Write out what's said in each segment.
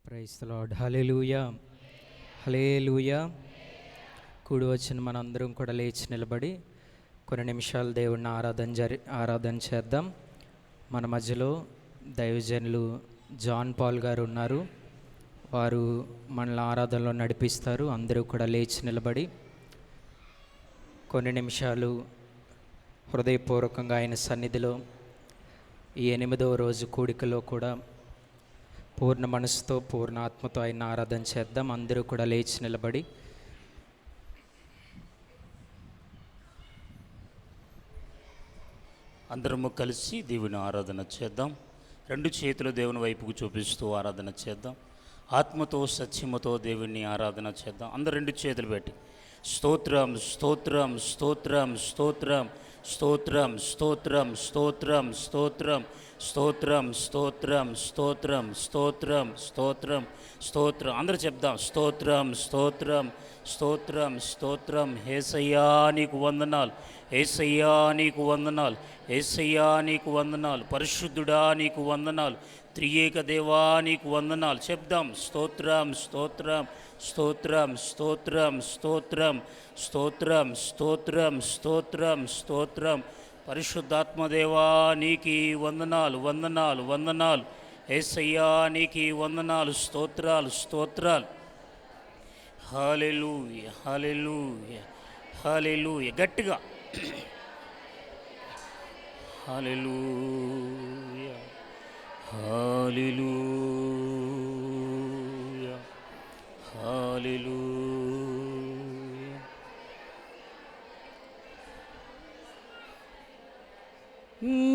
Praise the lord. Hallelujah, hallelujah. కూడి వచ్చిన మనందరం కూడా లేచి నిలబడి కొన్ని నిమిషాలు దేవుడిని ఆరాధన చేద్దాం. మన మధ్యలో దైవజనులు జాన్ పాల్ గారు ఉన్నారు. వారు మనల్ని ఆరాధనలో నడిపిస్తారు. అందరూ కూడా లేచి నిలబడి కొన్ని నిమిషాలు హృదయపూర్వకంగా ఆయన సన్నిధిలో ఈ 8వ రోజు కూడికలో కూడా పూర్ణ మనసుతో పూర్ణ ఆత్మతో ఆయన ఆరాధన చేద్దాం. అందరూ కూడా లేచి నిలబడి అందరము కలిసి దేవుని ఆరాధన చేద్దాం. రెండు చేతులు దేవుని వైపుకు చూపిస్తూ ఆరాధన చేద్దాం. ఆత్మతో సత్యముతో దేవుని ఆరాధన చేద్దాం. అందరు రెండు చేతులు పెట్టి స్తోత్రం స్తోత్రం స్తోత్రం స్తోత్రం స్తోత్రం స్తోత్రం స్తోత్రం స్తోత్రం స్తోత్రం స్తోత్రం స్తోత్రం స్తోత్రం స్తోత్రం స్తోత్రం అందరూ చెప్దాం. స్తోత్రం స్తోత్రం స్తోత్రం స్తోత్రం. యేసయ్యా నీకు వందనాలు, యేసయ్యా నీకు వందనాలు, యేసయ్యా నీకు వందనాలు, పరిశుద్ధుడా నీకు వందనాలు, త్రియేక దేవా నీకు వందనాలు. చెప్దాం. స్తోత్రం స్తోత్రం స్తోత్రం స్తోత్రం స్తోత్రం స్తోత్రం స్తోత్రం స్తోత్రం స్తోత్రం. పరిశుద్ధాత్మదేవా నీకి వందనాలు వందనాలు వందనాలు. యేసయ్యా నీకి వందనాలు, స్తోత్రాలు స్తోత్రాలు. హల్లెలూయా హల్లెలూయా హల్లెలూయా. గట్టిగా హల్లెలూయా హల్లెలూయా హల్లెలూయా.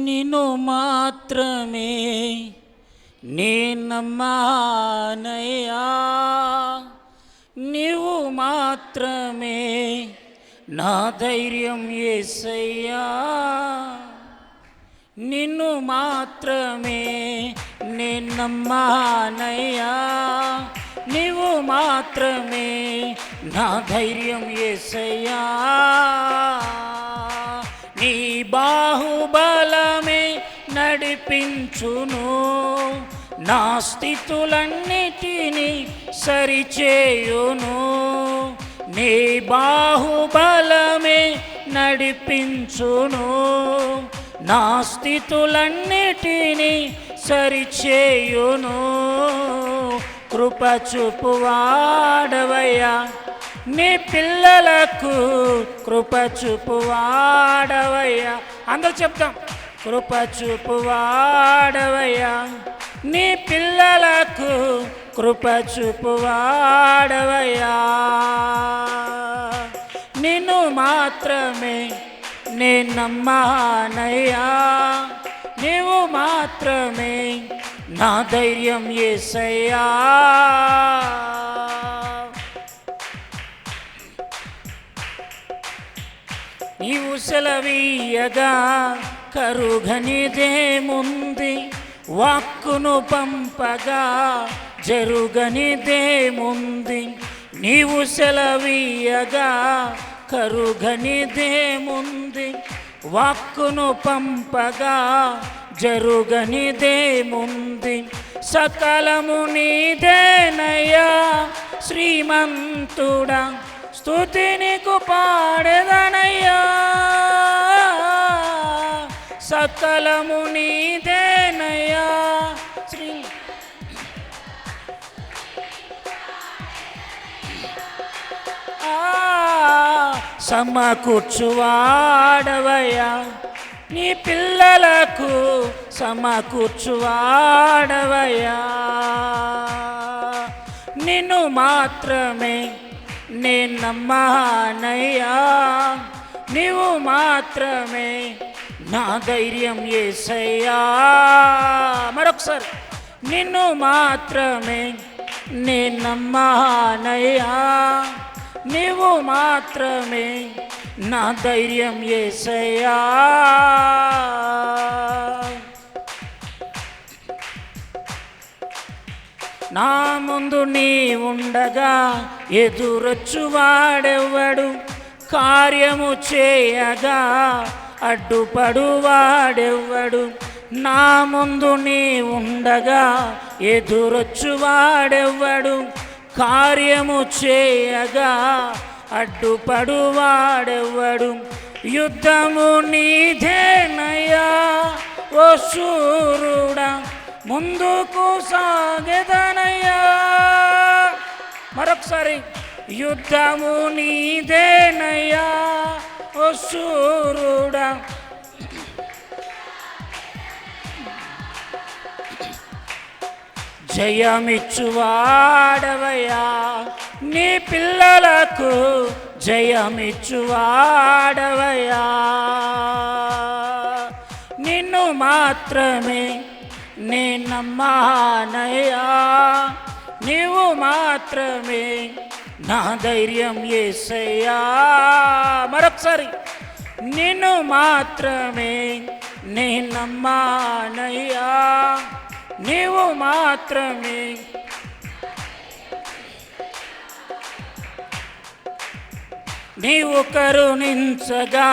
నిన్ను మాత్రమే నేనమ్మానయ్యా, నీవు మాత్రమే నా ధైర్యం యేసయ్యా, నిన్ను మాత్రమే నేనమ్మానయ్యా, నీవు మాత్రమే నా ధైర్యం యేసయ్యా. నీ బాహుబలమే నడిపించును, నా స్థితులన్నిటినీ సరిచేయును. నీ బాహుబలమే నడిపించును, నా స్థితులన్నిటినీ సరిచేయును. కృప చూపువాడవయ్యా, నీ పిల్లలకు కృప చూపువాడవయ్యా. అందరూ చెప్తాం. కృప చూపువాడవయ్యా, నీ పిల్లలకు కృప చూపువాడవయ్యా. నిన్ను మాత్రమే నేనమ్మానయ్యా, నీవు మాత్రమే నా ధైర్యం యేసయ్యా. నీవు సెలవీయగా కరుగనిదేముంది, వాక్కును పంపగా జరుగనిదేముంది. నీవు సెలవీయగా కరుగనిదేముంది, వాక్కును పంపగా జరుగనిదేముంది. సకలము నీదేనయ్యా శ్రీమంతుడా, స్తుతి నీకు పాడెదనయ్యా. సకలము నీదేనయ్యా శ్రీ సమకూర్చువాడవయ్యా, నీ పిల్లలకు సమకూర్చువాడవయ్యా. నిన్ను మాత్రమే నేనమ్మానయ్యా, నీవు మాత్రమే నా ధైర్యం యేసయ్యా. మరొకసారి. నిన్ను మాత్రమే నేనమ్మానయ్యా, నీవు మాత్రమే నా ధైర్యం యేసయ్యా. నా ముందు నీ ఉండగా ఎదురొచ్చువాడెవ్వడు, కార్యము చేయగా అడ్డుపడువాడెవ్వడు. నా ముందు నీ ఉండగా ఎదురొచ్చువాడెవ్వడు, కార్యము చేయగా అడ్డుపడువాడెవ్వడు. యుద్ధము నీదేనయ్యా ఓ శూరుడా, ముందుకు సాగెదనయ్యా. మరొకసారి, యుద్ధము నీదేనయ్యా ఓ శూరుడా, జయమిచ్చువాడవయ్యా నీ పిల్లలకు, జయమిచ్చువాడవయ్యా. నిన్ను మాత్రమే నే నమ్మానయ్యా, నీవు మాత్రమే నా ధైర్యం యేసయ్యా. మరొకసారి, నిన్ను మాత్రమే నే నమ్మానయ్యా, నీవు మాత్రమే. నీవు కరుణించగా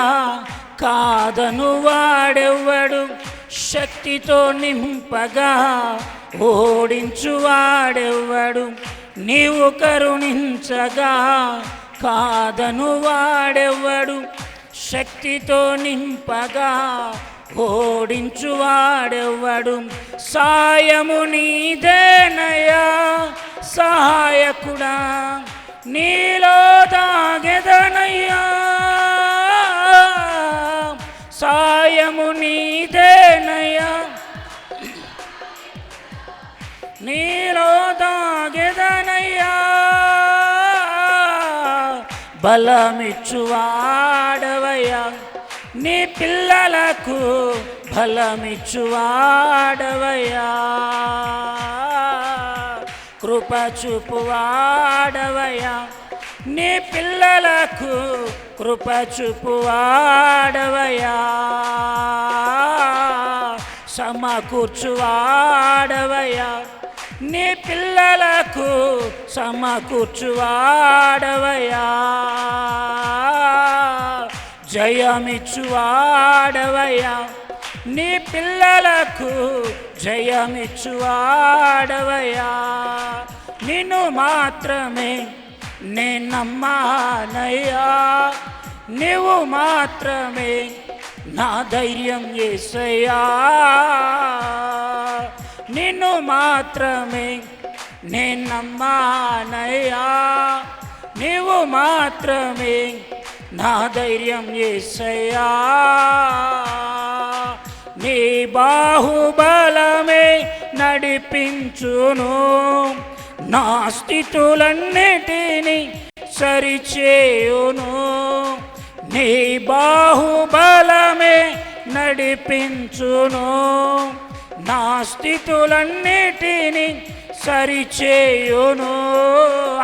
కాదను వాడెవ్వడు, శక్తితో నింపగా ఓడించువాడెవ్వడు. నీవు కరుణించగా కాదను వాడెవ్వడు, శక్తితో నింపగా ఓడించువాడెవ్వడు. సాయము నీదేనయ్యా సహాయకుడా, నీలో దాగెదనయ్యా. సాయము నీదేనయ్యా, నీలో దాగెదనయ్యా. బలమిచ్చువాడవయ్యా నీ పిల్లలకు, బలమిచ్చువాడవయ్యా. కృప చూపువాడవయ్యా నీ పిల్లలకు, కృప చూపువాడవయ్యా. సమకూర్చువాడవయ్యా నీ పిల్లలకు, సమకూర్చువాడవయ్యా. జయమిచ్చువాడవయ్యా నీ పిల్లలకు, జయమిచ్చువాడవయ్యా. నిన్ను మాత్రమే నే నమ్మానయ్యా, నీవు మాత్రమే నా ధైర్యం యేసయ్యా. నిన్ను మాత్రమే నే నమ్మానయ్యా, నీవు మాత్రమే నా ధైర్యం యేసయ్యా. నీ బాహుబలమే నడిపించును, నా స్థితులన్నిటినీ సరిచేయును. నీ బాహుబలమే నడిపించును, నా స్థితులన్నిటినీ సరిచేయును.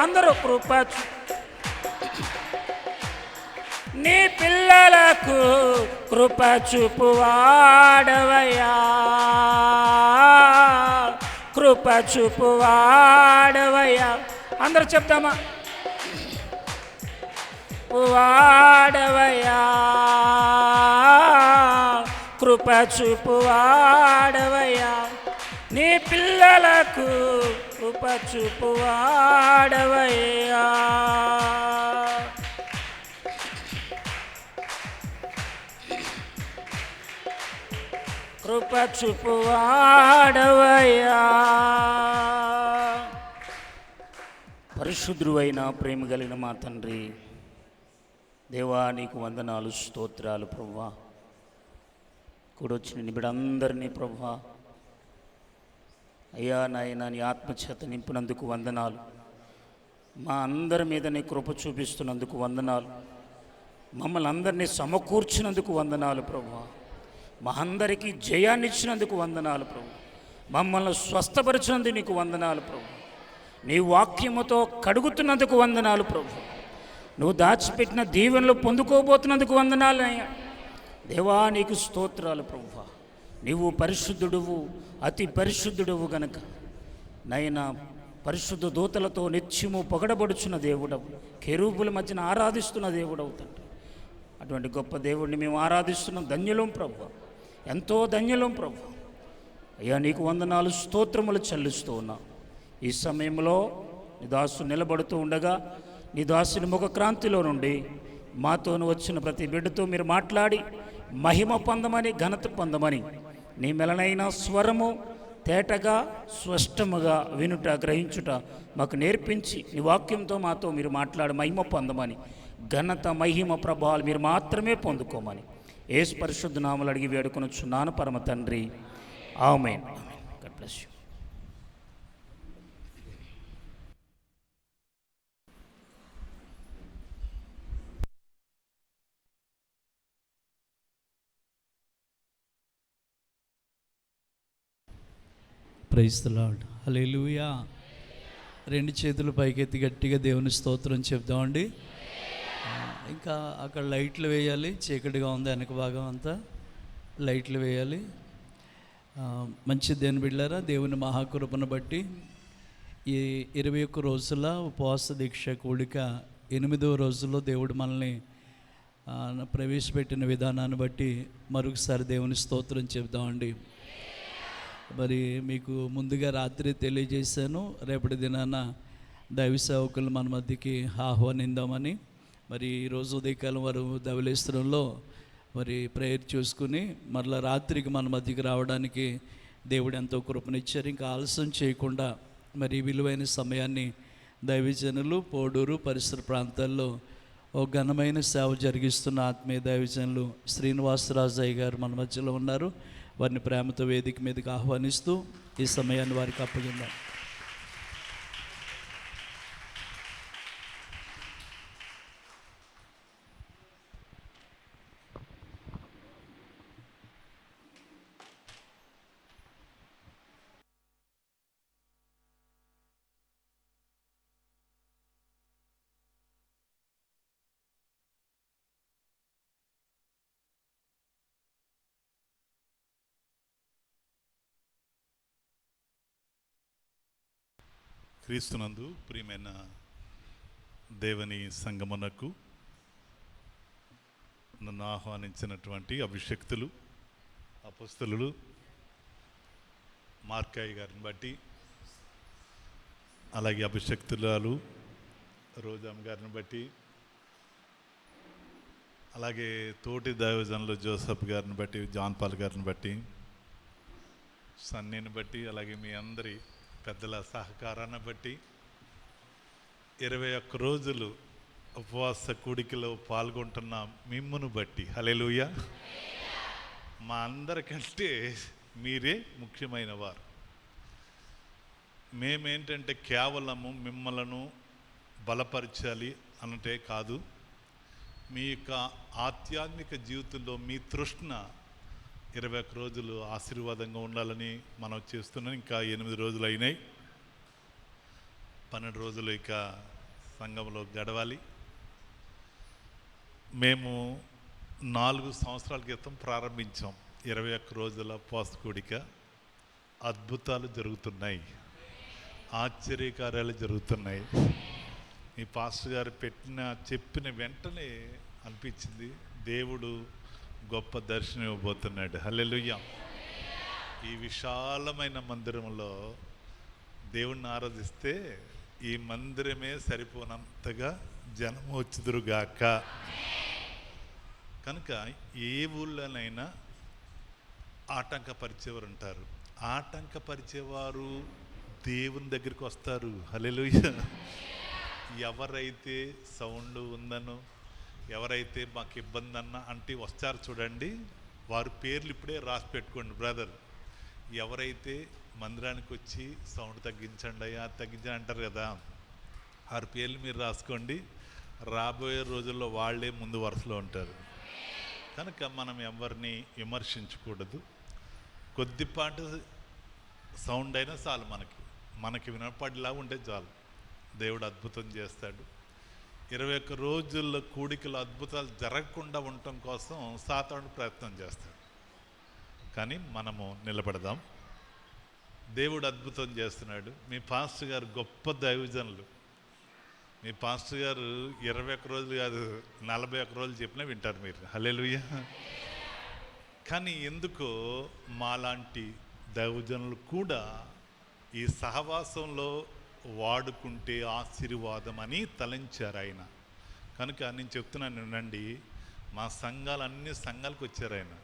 అందరూ కృప నీ పిల్లలకు, కృప చూపువాడవయ్యా, కృప చూపువాడవయ్యా. అందరూ చెప్తామా? వాడవయ్యా, కృప చూపువాడవయ్యా నీ పిల్లలకు, కృప చూపువాడవయ్యా. కృప చూపువాడవయ్యా. పరిశుద్ధుడు అయిన ప్రేమ కలిగిన మా తండ్రి, దేవా నీకు వందనాలు, స్తోత్రాలు ప్రభువా. కూడొచ్చిన నిబిడందరినీ ప్రభువా, అయ్యా నాయన నీ ఆత్మచేత నింపినందుకు వందనాలు. మా అందరి మీద నీ కృప చూపిస్తున్నందుకు వందనాలు. మమ్మల్ని అందరినీ సమకూర్చినందుకు వందనాలు ప్రభువా. మా అందరికీ జయాన్ని ఇచ్చినందుకు వందనాలు ప్రభు. మమ్మల్ని స్వస్థపరిచినందుకు నీకు వందనాలు ప్రభు. నీ వాక్యముతో కడుగుతున్నందుకు వందనాలు ప్రభు. నువ్వు దాచిపెట్టిన దీవెనలు పొందుకోబోతున్నందుకు వందనాలు అయ్యా. దేవా నీకు స్తోత్రాలు ప్రభువా. నీవు పరిశుద్ధుడువు, అతి పరిశుద్ధుడువు గనక నైనా పరిశుద్ధ దూతలతో నిత్యము పొగడబడుచున్న దేవుడవు, కెరూబుల మధ్యన ఆరాధిస్తున్న దేవుడవు తండ్రి. అటువంటి గొప్ప దేవుడిని మేము ఆరాధిస్తున్నాం. ధన్యులం ప్రభు, ఎంతో ధన్యులం ప్రభు. అయ్యా నీకు వందనాలు స్తోత్రములు చెల్లిస్తూ ఉన్నా. ఈ సమయంలో నీ దాసు నిలబడుతూ ఉండగా నీ దాసుని ముఖక్రాంతిలో నుండి మాతోను వచ్చిన ప్రతి బిడ్డతో మీరు మాట్లాడి మహిమ పొందమని, ఘనత పొందమని, నీ మెలనైన స్వరము తేటగా స్పష్టముగా వినుట గ్రహించుట మాకు నేర్పించి నీ వాక్యంతో మాతో మీరు మాట్లాడి మహిమ పొందమని, ఘనత మహిమ ప్రభావాలు మీరు మాత్రమే పొందుకోమని యేసు పరిశుద్ధ నామములో అడిగి వేడుకొనుచున్నాను పరమ తండ్రి. Amen. God bless you. Praise the lord. Hallelujah. రెండు చేతులు పైకెత్తి గట్టిగా దేవుని స్తోత్రం చెప్దామండి. ఇంకా అక్కడ లైట్లు వేయాలి, చీకటిగా ఉంది వెనక భాగం అంతా, లైట్లు వేయాలి. మంచి దేని బిడ్డారా, దేవుని మహాకృపను బట్టి ఈ 21 రోజుల ఉపవాస దీక్ష కూడిక 8వ రోజుల్లో దేవుడు మనల్ని ప్రవేశపెట్టిన విధానాన్ని బట్టి మరొకసారి దేవుని స్తోత్రం చెప్దామండి. మరి మీకు ముందుగా రాత్రి తెలియజేశాను, రేపటి దినాన దైవ సేవకులు మన మధ్యకి ఆహ్వానిద్దామని. మరి ఈరోజు ఉదయకాలం వారు ధవళేశ్వరంలో మరి ప్రేయర్ చూసుకుని మరలా రాత్రికి మన మధ్యకి రావడానికి దేవుడు ఎంతో కృపనిచ్చారు. ఇంకా ఆలస్యం చేయకుండా మరి విలువైన సమయాన్ని దైవజనులు పోడూరు పరిసర ప్రాంతాల్లో ఓ ఘనమైన సేవ జరిగిస్తున్న ఆత్మీయ దైవజనులు శ్రీనివాసరాజయ్య గారు మన మధ్యలో ఉన్నారు. వారిని ప్రేమతో వేదిక మీదకి ఆహ్వానిస్తూ ఈ సమయాన్ని వారికి అప్పగిందాం. క్రీస్తునందు ప్రియమైన దేవుని సంగమునకు నన్ను ఆహ్వానించినటువంటి అభిషక్తులు, అపొస్తలులు మార్కాయి గారిని బట్టి, అలాగే అభిషక్తురాలు రోజామ్ గారిని బట్టి, అలాగే తోటి దైవజనులు జోసఫ్ గారిని బట్టి, జాన్ పాల్ గారిని బట్టి, సన్నీని బట్టి, అలాగే మీ అందరి పెద్దల సహకారాన్ని బట్టి 21 రోజులు ఉపవాస కూడికలో పాల్గొంటున్న మిమ్మును బట్టి హల్లెలూయా. మా అందరికంటే మీరే ముఖ్యమైన వారు. మేమేంటంటే కేవలము మిమ్మలను బలపరచాలి అన్నటే కాదు, మీ యొక్క ఆధ్యాత్మిక జీవితంలో మీ తృష్ణ 21 రోజులు ఆశీర్వాదంగా ఉండాలని మనం చేస్తున్నాం. ఇంకా 8 రోజులు అయినాయి, 12 రోజులు ఇక సంఘంలో గడవాలి. మేము 4 సంవత్సరాల క్రితం ప్రారంభించాం 21 రోజుల ఉపవాస కూడిక. అద్భుతాలు జరుగుతున్నాయి, ఆశ్చర్యకార్యాలు జరుగుతున్నాయి. మీ పాస్టర్ గారు చెప్పిన వెంటనే అనిపించింది దేవుడు గొప్ప దర్శనం ఇవ్వబోతున్నాడు. హల్లెలూయా. ఈ విశాలమైన మందిరంలో దేవుణ్ణి ఆరాధిస్తే ఈ మందిరమే సరిపోనంతగా జనం వచ్చుదురుగాక. కనుక ఏ ఊళ్ళోనైనా ఆటంకపరిచేవారు ఉంటారు, ఆటంకపరిచేవారు దేవుని దగ్గరికి వస్తారు. హల్లెలూయా. ఎవరైతే సౌండ్ ఉందనో, ఎవరైతే మాకు ఇబ్బంది అన్న అంటే వస్తారు చూడండి, వారి పేర్లు ఇప్పుడే రాసి పెట్టుకోండి బ్రదర్. ఎవరైతే మందిరానికి వచ్చి సౌండ్ తగ్గించండి అయ్యా తగ్గించండి అంటారు కదా, వారి పేర్లు మీరు రాసుకోండి. రాబోయే రోజుల్లో వాళ్ళే ముందు వరుసలో ఉంటారు. కనుక మనం ఎవరిని విమర్శించకూడదు. కొద్దిపాటి సౌండ్ అయినా చాలు, మనకి వినపడిలా ఉంటే చాలు. దేవుడు అద్భుతం చేస్తాడు. 21 రోజుల్లో కూడికలు అద్భుతాలు జరగకుండా ఉండటం కోసం సాతానుడు ప్రయత్నం చేస్తాడు. కానీ మనము నిలబడదాం. దేవుడు అద్భుతం చేస్తున్నాడు. మీ పాస్టర్ గారు గొప్ప దైవజనులు. మీ పాస్టర్ గారు 21 రోజులు కాదు 41 రోజులు చెప్పినా వింటారు మీరు. హల్లెలూయా. కానీ ఎందుకో మాలాంటి దైవజనులు కూడా ఈ సహవాసంలో వాడుకుంటే ఆశీర్వాదం అని తలంచారు ఆయన. కనుక నేను చెప్తున్నాను వినండి, మా సంఘాలు అన్ని సంఘాలకు వచ్చారు ఆయన.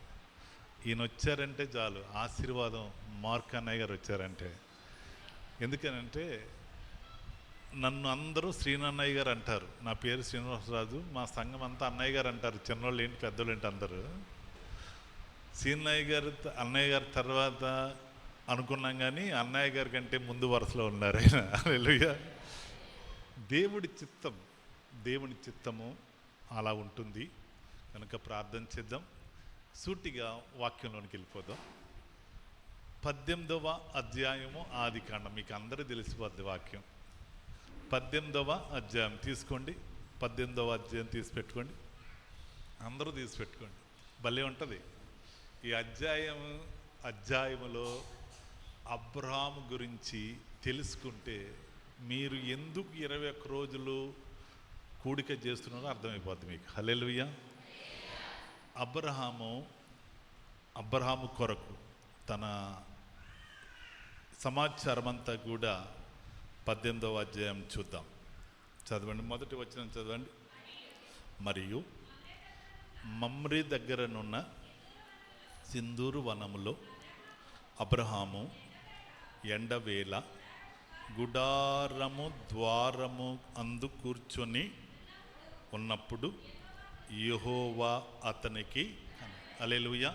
ఈయన వచ్చారంటే చాలు ఆశీర్వాదం. మార్క్ అన్నయ్య గారు వచ్చారంటే, ఎందుకనంటే నన్ను అందరూ శ్రీనన్నయ్య గారు అంటారు. నా పేరు శ్రీనివాసరాజు, మా సంఘం అంతా అన్నయ్య గారు అంటారు. చిన్నోళ్ళు ఏంటి పెద్దోళ్ళు ఏంటి అందరూ. శ్రీనన్నయ్య గారు అన్నయ్య గారి తర్వాత అనుకున్నాం, కానీ అన్నయ్య గారి కంటే ముందు వరుసలో ఉన్నారు ఆయన. హల్లెలూయా. దేవుడి చిత్తం, దేవుని చిత్తము అలా ఉంటుంది. కనుక ప్రార్థన చేద్దాం, సూటిగా వాక్యంలోనికి వెళ్ళిపోదాం. 18వ అధ్యాయము ఆదికాండం, మీకు అందరూ తెలిసిపోద్ది వాక్యం. 18వ అధ్యాయం తీసుకోండి, 18వ అధ్యాయం తీసి పెట్టుకోండి, అందరూ తీసి పెట్టుకోండి. భలే ఉంటుంది ఈ అధ్యాయములో అబ్రహాము గురించి తెలుసుకుంటే మీరు ఎందుకు 21 రోజులు కూడిక చేస్తున్నారో అర్థమైపోద్ది మీకు. హల్లెలూయా. అబ్రహాము కొరకు తన సమాచారం అంతా కూడా 18వ అధ్యాయం చూద్దాం. చదవండి, మొదటి వచనం చదవండి. మరియు మమ్రే దగ్గరనున్న సింధూరు వనములో అబ్రహాము ఎండవేళ గుడారము ద్వారము అందు కూర్చొని ఉన్నప్పుడు యెహోవా అతనికి, హల్లెలూయా.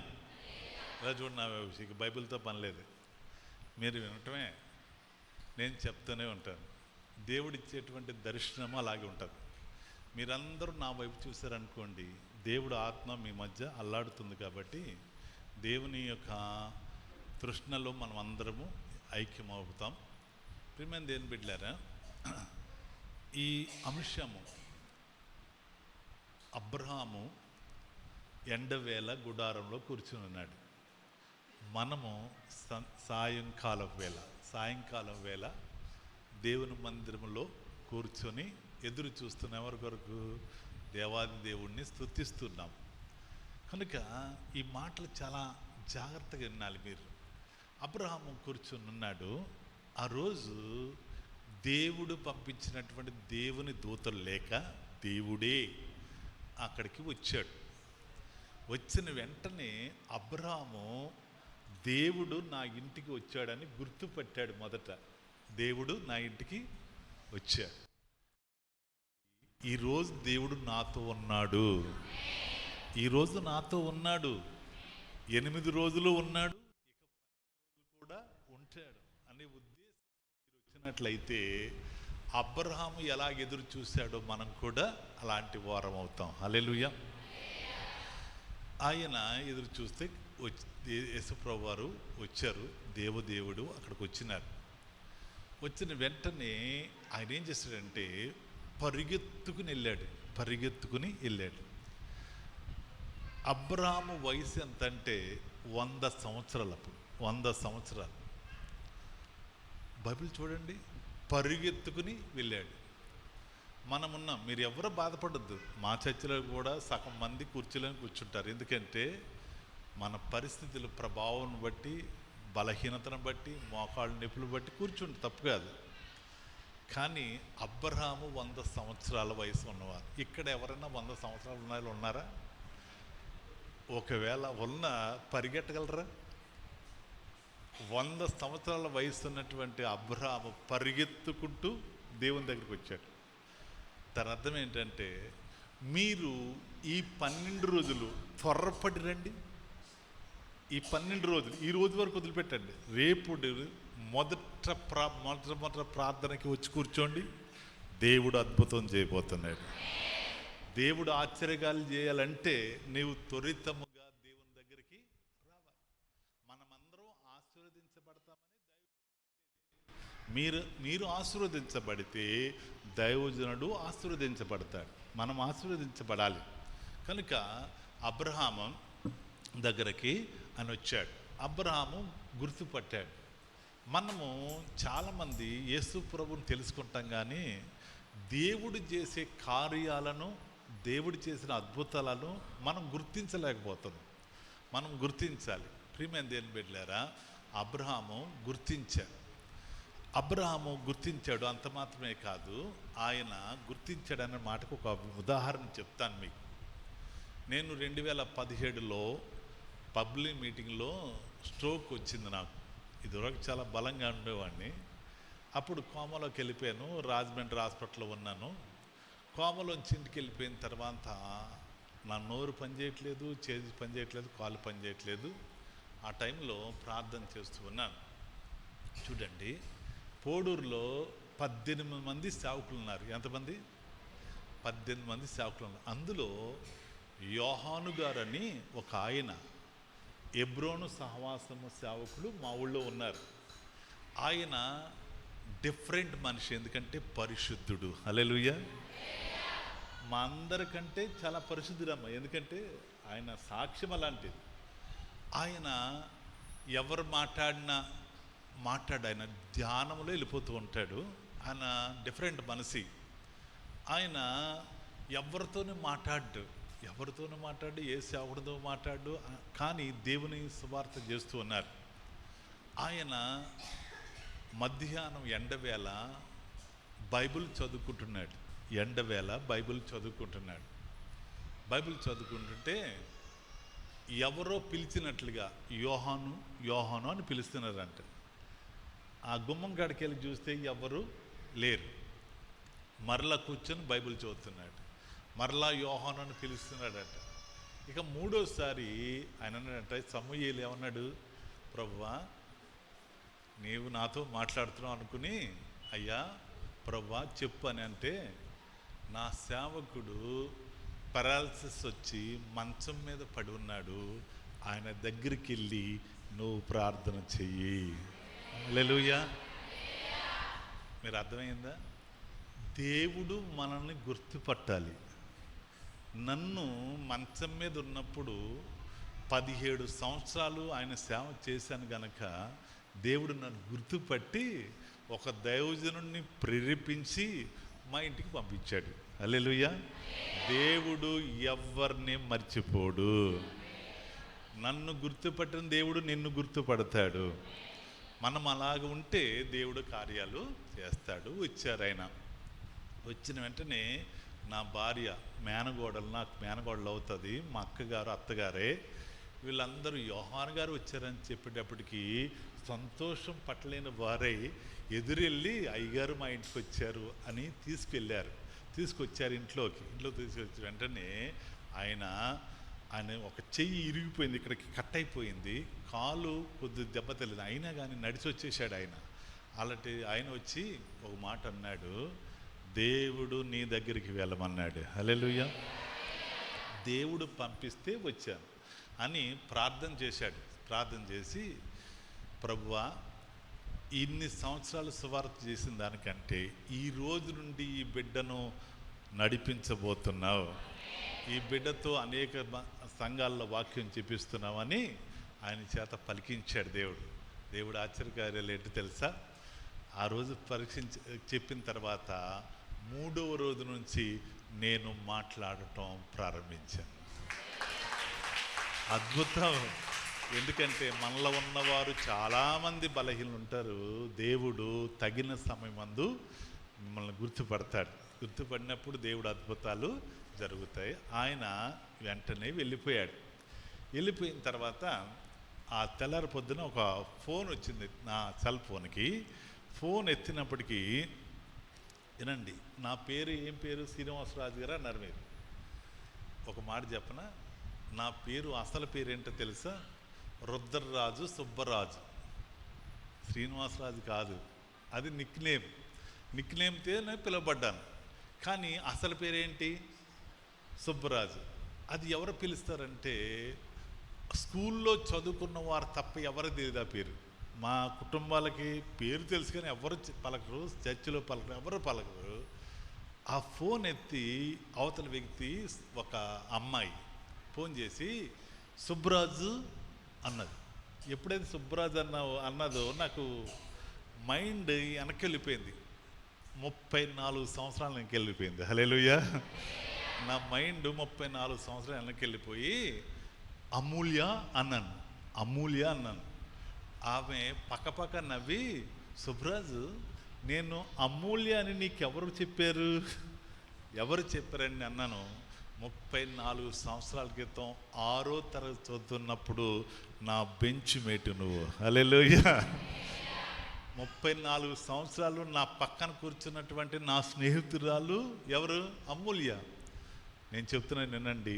ఇలా చూడండి, బైబిల్తో పని లేదు, మీరు వినటమే, నేను చెప్తూనే ఉంటాను. దేవుడిచ్చేటువంటి దర్శనము అలాగే ఉంటుంది. మీరందరూ నా వైపు చూశారనుకోండి, దేవుడు ఆత్మ మీ మధ్య అల్లాడుతుంది. కాబట్టి దేవుని యొక్క తృష్ణలో మనం అందరము ఐక్యమవుతాం. ప్రియమైన దేవుని బిడ్డలారా, ఈ అంశము అబ్రహాము ఎండవేళ గుడారంలో కూర్చుని ఉన్నాడు. మనము సాయంకాలం వేళ దేవుని మందిరంలో కూర్చొని ఎదురు చూస్తున్న ఎవరి కొరకు? దేవాది దేవుణ్ణి స్తుతిస్తున్నాం. కనుక ఈ మాటలు చాలా జాగ్రత్తగా వినాలి మీరు. అబ్రహాము కూర్చొని ఉన్నాడు. ఆ రోజు దేవుడు పంపించినటువంటి దేవుని దూతలు లేక దేవుడే అక్కడికి వచ్చాడు. వచ్చిన వెంటనే అబ్రహాము దేవుడు నా ఇంటికి వచ్చాడని గుర్తుపట్టాడు. మొదట దేవుడు నా ఇంటికి వచ్చాడు. ఈరోజు దేవుడు నాతో ఉన్నాడు, ఈరోజు నాతో ఉన్నాడు. 8 రోజులు ఉన్నాడు, ఇక 10 రోజులు కూడా ఉంటాడు అనే ఉద్దేశం మీరు వచ్చినట్లయితే అబ్రహాము ఎలా ఎదురు చూశాడో మనం కూడా అలాంటి వారం అవుతాం. హల్లెలూయా. ఆయన ఎదురు చూస్తే యేసుప్రభు వారు వచ్చారు. దేవుడు అక్కడికి వచ్చినారు. వచ్చిన వెంటనే ఆయన ఏం చేశాడంటే పరిగెత్తుకుని వెళ్ళాడు. అబ్రహాము వయసు ఎంత అంటే 100 సంవత్సరాలు. అప్పుడు 100 సంవత్సరాలు. బైబిల్ చూడండి, పరిగెత్తుకుని వెళ్ళాడు. మనమున్నాం, మీరు ఎవరు బాధపడద్దు. మా చర్చిలో కూడా సగం మంది కుర్చీలో కూర్చుంటారు. ఎందుకంటే మన పరిస్థితుల ప్రభావం బట్టి, బలహీనతను బట్టి, మోకాళ్ళ నొప్పులు బట్టి కూర్చుంటే తప్పు కాదు. కానీ అబ్రహాము 100 సంవత్సరాల వయసు ఉన్నవారు. ఇక్కడ ఎవరైనా 100 సంవత్సరాలు ఉన్న ఉన్నారా? ఒకవేళ పరిగెట్టగలరా? 100 సంవత్సరాల వయసు ఉన్నటువంటి అబ్రహాము పరిగెత్తుకుంటూ దేవుని దగ్గరికి వచ్చాడు. దాని అర్థం ఏంటంటే మీరు ఈ 12 రోజులు త్వరపడి రండి. ఈ 12 రోజులు ఈ రోజు వరకు వదిలిపెట్టండి. రేపు మొదట ప్రార్థనకి వచ్చి కూర్చోండి. దేవుడు అద్భుతం చేయబోతున్నాడు. దేవుడు ఆశ్చర్యకాలు చేయాలంటే నీవు త్వరితముగా దేవుని దగ్గరికి రావాలి. మనమందరం ఆశీర్వదించబడతామని మీరు ఆశీర్వదించబడితే దైవజనుడు ఆశీర్వదించబడతాడు. మనం ఆశీర్వదించబడాలి. కనుక అబ్రహాము దగ్గరికి అని వచ్చాడు. అబ్రహాము గుర్తుపట్టాడు. మనము చాలామంది యేసు ప్రభువుని తెలుసుకుంటాం, కానీ దేవుడు చేసే కార్యాలను, దేవుడు చేసిన అద్భుతాలను మనం గుర్తించలేకపోతున్నాం. మనం గుర్తించాలి. ప్రియమైన దేవుని బిడ్డలారా, అబ్రహాము గుర్తించాడు. అబ్రహాము గుర్తించాడు, అంత మాత్రమే కాదు, ఆయన గుర్తించాడన్న మాటకు ఒక ఉదాహరణ చెప్తాను మీకు. నేను 2017లో పబ్లిక్ మీటింగ్లో స్ట్రోక్ వచ్చింది నాకు. ఇదివరకు చాలా బలంగా ఉండేవాడిని. అప్పుడు కోమలోకి వెళ్ళిపోయాను, రాజమండ్రి హాస్పిటల్లో ఉన్నాను. కోమలోంచి ఇంటికి వెళ్ళిపోయిన తర్వాత నా నోరు పనిచేయట్లేదు, చేతి పనిచేయట్లేదు, కాలు పనిచేయట్లేదు. ఆ టైంలో ప్రార్థన చేస్తూ ఉన్నాను. చూడండి, పోడూరులో 18 మంది సేవకులు ఉన్నారు. ఎంతమంది? 18 మంది సేవకులు ఉన్నారు. అందులో యోహాను గారని ఒక ఆయన, ఎబ్రోను సహవాసము సేవకులు మా ఊళ్ళో ఉన్నారు. ఆయన డిఫరెంట్ మనిషి, ఎందుకంటే పరిశుద్ధుడు. హల్లెలూయా. మా అందరికంటే చాలా పరిశుద్ధుడమ్మ, ఎందుకంటే ఆయన సాక్ష్యం అలాంటిది. ఆయన ఎవరు మాట్లాడినా ఆయన ధ్యానంలో వెళ్ళిపోతూ ఉంటాడు. ఆయన డిఫరెంట్ మనిషి. ఆయన ఎవరితోనూ మాట్లాడు, ఏ సేవకుడితో మాట్లాడు, కానీ దేవుని సువార్త చేస్తూ ఉన్నారు. ఆయన మధ్యాహ్నం ఎండవేళ బైబిల్ చదువుకుంటున్నాడు. ఎండవేళ బైబిల్ చదువుకుంటుంటే ఎవరో పిలిచినట్లుగా యోహాను యోహాను అని పిలుస్తున్నారంట. ఆ గుమ్మం కాడికి వెళ్ళి చూస్తే ఎవరు లేరు. మరలా కూర్చొని బైబిల్ చదువుతున్నాడు. మరలా యోహాను అని పిలుస్తున్నాడట. ఇక మూడోసారి ఆయన అన్నాడంట, సమూయేలు ఏమన్నాడు, ప్రభువా నీవు నాతో మాట్లాడుతున్నావు అనుకుని, అయ్యా ప్రభువా చెప్పు అని అంటే, నా సేవకుడు పెరాలసిస్ వచ్చి మంచం మీద పడి ఉన్నాడు, ఆయన దగ్గరికి వెళ్ళి నువ్వు ప్రార్థన చెయ్యి. హల్లెలూయా. మీరు అర్థమైందా? దేవుడు మనల్ని గుర్తుపట్టాలి. నన్ను మంచం మీద ఉన్నప్పుడు 17 సంవత్సరాలు ఆయన సేవ చేశాను గనక దేవుడు నన్ను గుర్తుపట్టి ఒక దైవజనుడిని ప్రేరేపించి మా ఇంటికి పంపించాడు. హల్లెలూయా. దేవుడు ఎవరిని మర్చిపోడు. నన్ను గుర్తుపట్టిన దేవుడు నిన్ను గుర్తుపడతాడు. మనం అలాగ ఉంటే దేవుడు కార్యాలు చేస్తాడు. వచ్చారు ఆయన. వచ్చిన వెంటనే నా భార్య, మేనగోడలు, నాకు మేనగోడలు అవుతుంది, మా అక్కగారు అత్తగారే, వీళ్ళందరూ యోహాను గారు వచ్చారని చెప్పేటప్పటికీ సంతోషం పట్టలేని వారై ఎదురెళ్ళి, అయ్యగారు మా ఇంటికి వచ్చారు అని తీసుకొచ్చారు ఇంట్లో తీసుకొచ్చి వెంటనే ఆయన ఒక చెయ్యి ఇరిగిపోయింది, ఇక్కడికి కట్ అయిపోయింది, కాలు కొద్ది దెబ్బతలేదు, అయినా కానీ నడిచి వచ్చేసాడు ఆయన. అలాంటి ఆయన వచ్చి ఒక మాట అన్నాడు, దేవుడు నీ దగ్గరికి వెళ్ళమన్నాడు. హల్లెలూయా. దేవుడు పంపిస్తే వచ్చాను అని ప్రార్థన చేశాడు. ప్రార్థన చేసి, ప్రభువా ఇన్ని సంవత్సరాలు సువార్త చేసిన దానికంటే ఈ రోజు నుండి ఈ బిడ్డను నడిపించబోతున్నావు, ఈ బిడ్డతో అనేక సంఘాల్లో వాక్యం చెప్పిస్తున్నామని ఆయన చేత పలికించాడు దేవుడు ఆశ్చర్యకార్యాలు ఏంటి తెలుసా? ఆ రోజు చెప్పిన తర్వాత 3వ రోజు నుంచి నేను మాట్లాడటం ప్రారంభించాను. అద్భుతం. ఎందుకంటే మనలో ఉన్నవారు చాలామంది బలహీనలు ఉంటారు. దేవుడు తగిన సమయమందు మిమ్మల్ని గుర్తుపడినప్పుడు దేవుడు అద్భుతాలు జరుగుతాయి. ఆయన వెంటనే వెళ్ళిపోయిన తర్వాత ఆ తెల్లారి పొద్దున ఒక ఫోన్ వచ్చింది నా సెల్ ఫోన్కి. ఫోన్ ఎత్తినప్పటికీ, వినండి, నా పేరు ఏం పేరు, శ్రీనివాసరాజు గారు అన్నారు. మీరు ఒక మాట చెప్పనా, నా పేరు అసలు పేరు ఏంటో తెలుసా? రుద్రరాజు సుబ్బరాజు. శ్రీనివాసరాజు కాదు, అది నిక్నేమ్తోనే పిలువబడ్డాను. కానీ అసలు పేరేంటి? సుబ్బరాజు. అది ఎవరు పిలుస్తారంటే స్కూల్లో చదువుకున్న వారు తప్ప ఎవరు తెలియదు ఆ పేరు. మా కుటుంబాలకి పేరు తెలుసు కానీ ఎవరు పలకరు, చర్చిలో పలకరు, ఎవరు పలకరు. ఆ ఫోన్ ఎత్తి అవతల వ్యక్తి, ఒక అమ్మాయి ఫోన్ చేసి సుబ్బరాజు అన్నది. ఎప్పుడైతే సుబ్బరాజు అన్నదో నాకు మైండ్ వెనక్కి వెళ్ళిపోయింది. 34 సంవత్సరాలు వెనక్కి వెళ్ళిపోయింది. హల్లెలూయా. నా మైండ్ 34 సంవత్సరాలు వెనక్కి వెళ్ళిపోయి అమూల్య అన్నాను. ఆమె పక్కపక్క నవ్వి, సుబ్రాజు నేను అమూల్య అని నీకెవరు చెప్పారు, ఎవరు చెప్పారని అన్నాను. 34 సంవత్సరాల క్రితం 6వ తరగతి చదువుతున్నప్పుడు నా బెంచ్ మేటు నువ్వు. హల్లెలూయా. 34 సంవత్సరాలు నా పక్కన కూర్చున్నటువంటి నా స్నేహితురాలు ఎవరు? అమూల్య. నేను చెప్తున్నాను వినండి,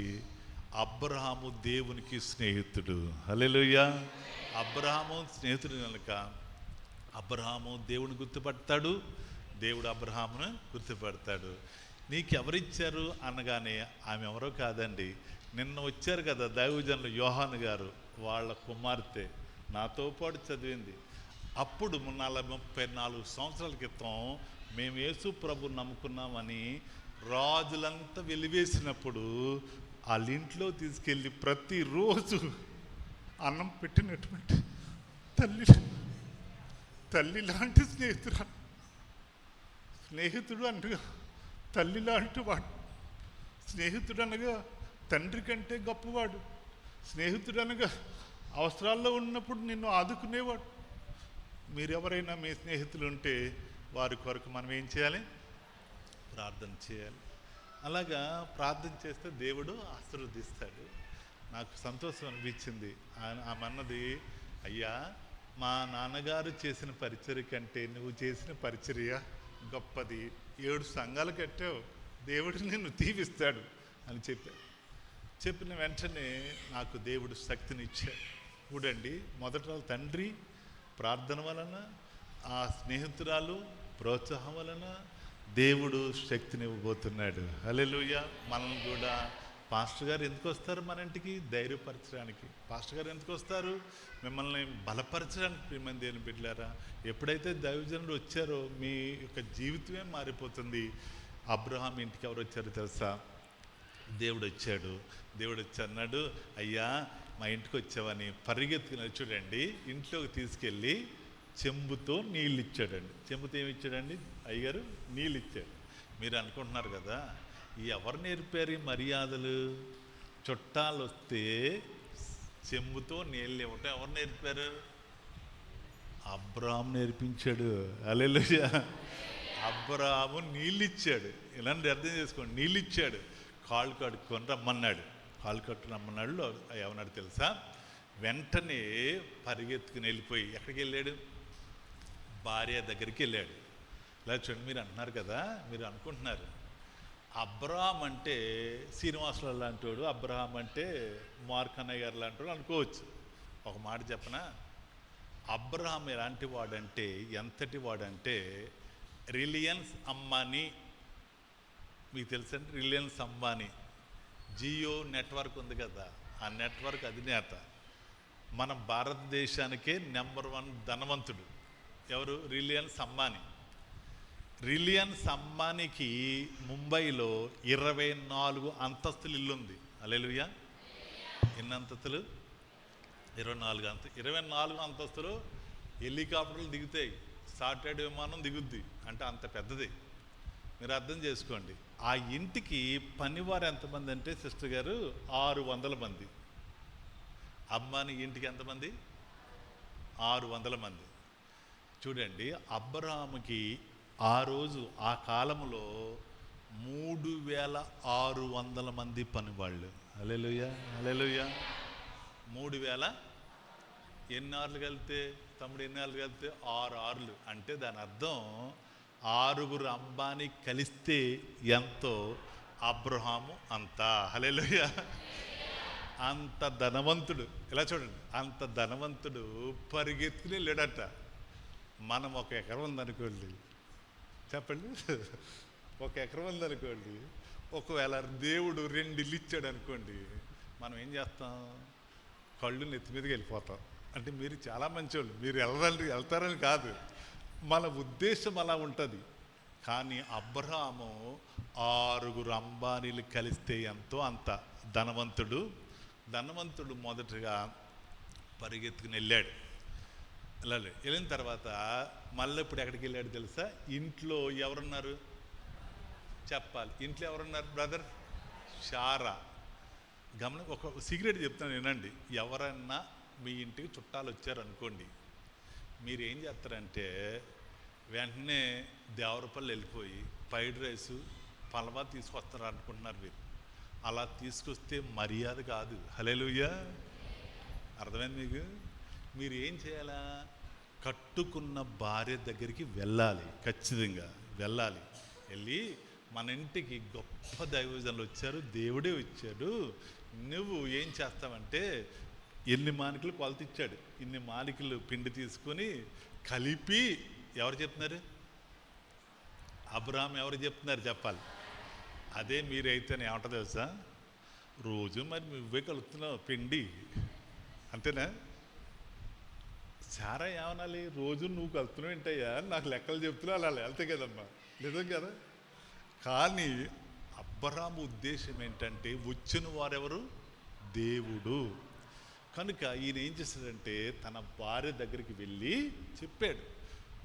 అబ్రహాము దేవునికి స్నేహితుడు. హల్లెలూయా. అబ్రహాము స్నేహితుడు కనుక అబ్రహాము దేవుని గుర్తుపడతాడు, దేవుడు అబ్రహామును గుర్తుపడతాడు. నీకు ఎవరిచ్చారు అనగానే ఆమె ఎవరో కాదండి, నిన్న వచ్చారు కదా దైవజనులు యోహాను గారు, వాళ్ళ కుమార్తె నాతో పాటు చదివింది. అప్పుడు 34 సంవత్సరాల క్రితం మేము యేసు ప్రభు నమ్ముకున్నామని రాజులంతా వెలివేసినప్పుడు వాళ్ళ ఇంట్లో తీసుకెళ్ళి ప్రతిరోజు అన్నం పెట్టినటువంటి తల్లి లాంటి స్నేహితుడు అనగా తల్లి లాంటి వాడు, స్నేహితుడు అనగా తండ్రి కంటే గొప్పవాడు, స్నేహితుడు అనగా అవసరాల్లో ఉన్నప్పుడు నిన్ను ఆదుకునేవాడు. మీరెవరైనా మీ స్నేహితులు ఉంటే వారి కొరకు మనం ఏం చేయాలి? ప్రార్థన చేయాలి. అలాగా ప్రార్థన చేస్తే దేవుడు ఆశీర్వదిస్తాడు. నాకు సంతోషం అనిపించింది. ఆమె అన్నది, అయ్యా మా నాన్నగారు చేసిన పరిచర్య కంటే నువ్వు చేసిన పరిచర్య గొప్పది, 7 సంఘాలు కట్టావు, దేవుడు నిన్ను దీవిస్తాడు అని చెప్పిన వెంటనే నాకు దేవుడు శక్తిని ఇచ్చాడు. చూడండి, మొదట తండ్రి ప్రార్థన వలన, ఆ స్నేహితురాలు ప్రోత్సాహం వలన దేవుడు శక్తిని ఇవ్వబోతున్నాడు. హల్లెలూయా. మనల్ని కూడా పాస్టర్ గారు ఎందుకు వస్తారు మన ఇంటికి? ధైర్యపరచడానికి. పాస్టర్ గారు ఎందుకు వస్తారు? మిమ్మల్ని బలపరచడానికి. ప్రియమైన దేవుని బిడ్డలారా, ఎప్పుడైతే దైవజనులు వచ్చారో మీ యొక్క జీవితమే మారిపోతుంది. అబ్రహాం ఇంటికి ఎవరు వచ్చారో తెలుసా? దేవుడు వచ్చాడు. దేవుడు వచ్చి అన్నాడు, అయ్యా మా ఇంటికి వచ్చావని పరిగెత్తుకుని చూడండి, ఇంట్లోకి తీసుకెళ్ళి చెంబుతో నీళ్ళు ఇచ్చాడండి. చెంబుతో ఏమి ఇచ్చాడండి? అయ్యగారు నీళ్ళు ఇచ్చాడు. మీరు అనుకుంటున్నారు కదా, ఎవరు నేర్పారు ఈ మర్యాదలు? చుట్టాలు వస్తే చెంబుతో నీళ్ళు ఇవ్వటం ఎవరు నేర్పారు? అబ్రహాం నేర్పించాడు. హల్లెలూయా. అబ్రహాము నీళ్ళు ఇచ్చాడు. ఇలాంటి అర్థం చేసుకోండి, నీళ్ళు ఇచ్చాడు. కాళ్ళు కడుక్కొని రమ్మన్నాడు. కాళ్ళు కట్టుకుని రమ్మన్నాడు. ఏమన్నాడు తెలుసా? వెంటనే పరిగెత్తుకుని వెళ్ళిపోయి ఎక్కడికి వెళ్ళాడు? భార్య దగ్గరికి వెళ్ళాడు. ఇలా చూడండి, మీరు అంటున్నారు కదా, మీరు అనుకుంటున్నారు అబ్రహాం అంటే శ్రీనివాసులు లాంటి వాడు, అబ్రహాం అంటే మార్కన్నయ్య గారు లాంటి వాడు అనుకోవచ్చు. ఒక మాట చెప్పనా? అబ్రహాం ఎలాంటి వాడంటే, ఎంతటి వాడంటే, రిలయన్స్ అంబానీ మీకు తెలుసండి. రిలయన్స్ అంబానీ జియో నెట్వర్క్ ఉంది కదా, ఆ నెట్వర్క్ అధినేత. మన భారతదేశానికే నెంబర్ 1 ధనవంతుడు ఎవరు? రిలయన్స్ అంబానీ. రిలయన్స్ అంబానీకి ముంబైలో 24 అంతస్తులు ఇల్లుంది. హల్లెలూయా. ఎన్ని అంతస్తులు? 24 అంతస్తులు. హెలికాప్టర్లు దిగుతాయి, సాటిలైట్ విమానం దిగుద్ది, అంటే అంత పెద్దది. మీరు అర్థం చేసుకోండి. ఆ ఇంటికి పనివారు ఎంతమంది అంటే సిస్టర్ గారు 600 మంది. అంబానీ ఇంటికి ఎంతమంది? 600 మంది. చూడండి, అబ్రహాముకి ఆ రోజు ఆ కాలంలో 3600 మంది పనివాళ్ళు. హల్లెలూయా. హల్లెలూయా. 3000 ఎన్ని ఆర్లు కలిపితే తమ్ముడు, ఎన్ని ఆర్లు కలిపితే 6 ఆర్లు. అంటే దాని అర్థం 6 అంబానీ కలిస్తే ఎంతో అబ్రహాము అంతా. హల్లెలూయా. అంత ధనవంతుడు. ఇలా చూడండి, అంత ధనవంతుడు పరిగెత్తుకుని వెళ్ళాడట. మనం 1 ఎకరం ఉందనుకోండి, చెప్పండి, 1 ఎకరం ఉందనుకోండి, ఒకవేళ దేవుడు 2 ఇల్లు ఇచ్చాడు అనుకోండి, మనం ఏం చేస్తాం? కళ్ళు నెత్తి మీదకి వెళ్ళిపోతాం. అంటే మీరు చాలా మంచోళ్ళు, మీరు వెళ్తారని కాదు, మన ఉద్దేశం అలా ఉంటుంది. కానీ అబ్రహాము 6 అంబానీలు కలిస్తే ఎంతో అంత ధనవంతుడు. మొదటగా పరిగెత్తుకుని వెళ్ళాడు. వెళ్ళిన తర్వాత మళ్ళీ ఇప్పుడు ఎక్కడికి వెళ్ళాడు తెలుసా? ఇంట్లో ఎవరున్నారు చెప్పాలి. ఇంట్లో ఎవరున్నారు బ్రదర్? షారా. ఒక సీక్రెట్ చెప్తాను వినండి. ఎవరన్నా మీ ఇంటికి చుట్టాలు వచ్చారనుకోండి, మీరు ఏం చేస్తారంటే వెంటనే దేవరపల్లి వెళ్ళిపోయి ఫ్రైడ్ రైసు పలవా తీసుకొస్తారు అనుకుంటున్నారు మీరు. అలా తీసుకొస్తే మర్యాద కాదు. హల్లెలూయా. అర్థమైంది మీకు? మీరు ఏం చేయాలా? కట్టుకున్న భార్య దగ్గరికి వెళ్ళాలి, ఖచ్చితంగా వెళ్ళాలి. వెళ్ళి మన ఇంటికి గొప్ప దైవజనులు వచ్చారు, దేవుడే వచ్చాడు, నువ్వు ఏం చేస్తావంటే ఎన్ని మానికలు కొలత ఇచ్చాడు, ఇన్ని మానికలు పిండి తీసుకొని కలిపి, ఎవరు చెప్తున్నారు? అబ్రాహాం ఎవరు చెప్తున్నారు చెప్పాలి. అదే మీరైతేనే ఏమంటుంది తెలుసా? రోజు మరి నువ్వే కలుపుతున్నావు పిండి, అంతేనా? సారా ఏమనాలి? రోజు నువ్వు కలుపుతున్నావు ఏంటయ్యా, నాకు లెక్కలు చెప్తున్నావు అలా వెళ్తే కదమ్మా, నిజం కదా? కానీ అబ్రాహాము ఉద్దేశం ఏంటంటే వచ్చిన వారెవరు? దేవుడు. కనుక ఈయన ఏం చేశాడంటే తన భార్య దగ్గరికి వెళ్ళి చెప్పాడు.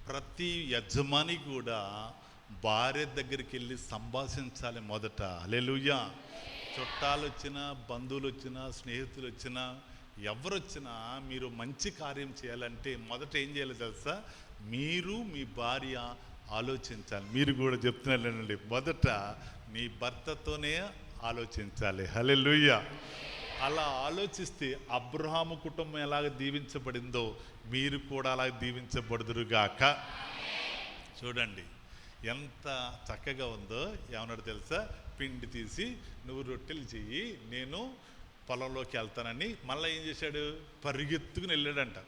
ప్రతి యజమాని కూడా భార్య దగ్గరికి వెళ్ళి సంభాషించాలి మొదట. హల్లెలూయా. చుట్టాలు వచ్చినా, బంధువులు వచ్చినా, స్నేహితులు వచ్చినా, ఎవరు వచ్చినా మీరు మంచి కార్యం చేయాలంటే మొదట ఏం చేయాలి తెలుసా? మీరు మీ భార్య ఆలోచించాలి. మీరు కూడా చెప్తున్నారండి, మొదట మీ భర్తతోనే ఆలోచించాలి. హల్లెలూయా. అలా ఆలోచిస్తే అబ్రహాము కుటుంబం ఎలాగ దీవించబడిందో మీరు కూడా అలా దీవించబడుదురుగాక. చూడండి ఎంత చక్కగా ఉందో. ఏమన్నాడు తెలుసా? పిండి తీసి నువ్వు రొట్టెలు చెయ్యి, నేను పొలంలోకి వెళ్తానని. మళ్ళీ ఏం చేశాడు? పరిగెత్తుకుని వెళ్ళాడంట.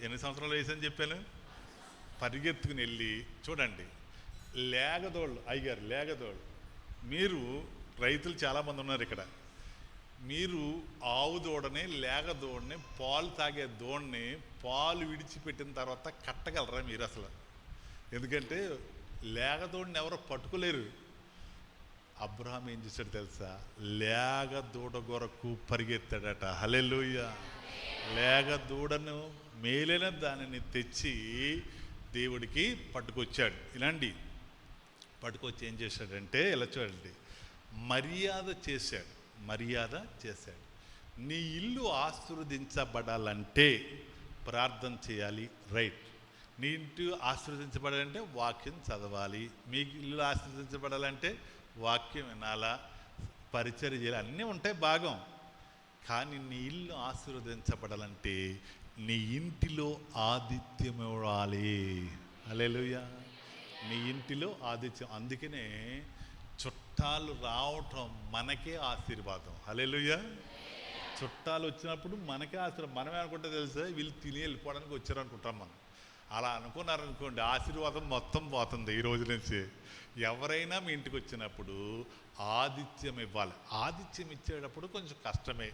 ఎన్ని సంవత్సరాలు వేసని చెప్పాను? పరిగెత్తుకుని వెళ్ళి, చూడండి లేగదోళ్ళు, అయ్యారు లేగదోళ్ళు. మీరు రైతులు చాలామంది ఉన్నారు ఇక్కడ. మీరు ఆవు దూడని, లేగ దూడని, పాలు తాగే దూడని పాలు విడిచిపెట్టిన తర్వాత కట్టగలరా మీరు అసలు? ఎందుకంటే లేగ దూడని ఎవరో పట్టుకోలేరు. అబ్రహాం ఏం చేశాడు తెలుసా? లేగ దూడ కొరకు పరిగెత్తాడట. హల్లెలూయా. లేగ దూడను మేలైన దానిని తెచ్చి దేవుడికి పట్టుకొచ్చాడు. ఇలాంటి పట్టుకొచ్చి ఏం చేశాడంటే ఇలా చూడండి, మర్యాద చేశాడు. నీ ఇల్లు ఆశీర్వదించబడాలంటే ప్రార్థన చేయాలి, రైట్. నీ ఇంటి ఆశీర్వదించబడాలంటే వాక్యం చదవాలి. మీ ఇల్లు ఆశీర్వదించబడాలంటే వాక్యం వినాలా, పరిచర్య చేయాలి, అన్నీ ఉంటాయి భాగం. కానీ నీ ఇల్లు ఆశీర్వదించబడాలంటే నీ ఇంటిలో ఆతిథ్యం ఇవ్వాలి. హల్లెలూయా. నీ ఇంటిలో ఆతిథ్యం. అందుకనే చుట్టాలు రావటం మనకే ఆశీర్వాదం. హల్లెలూయా. చుట్టాలు వచ్చినప్పుడు మనకే ఆశీర్వాదం. మనమే అనుకుంటే తెలుసా, వీళ్ళు తిని వెళ్ళిపోవడానికి వచ్చారు అనుకుంటాం మనం. అలా అనుకున్నారనుకోండి, ఆశీర్వాదం మొత్తం పోతుంది ఈ రోజు నుంచి. ఎవరైనా మీ ఇంటికి వచ్చినప్పుడు ఆతిథ్యం ఇవ్వాలి. ఆతిథ్యం ఇచ్చేటప్పుడు కొంచెం కష్టమే,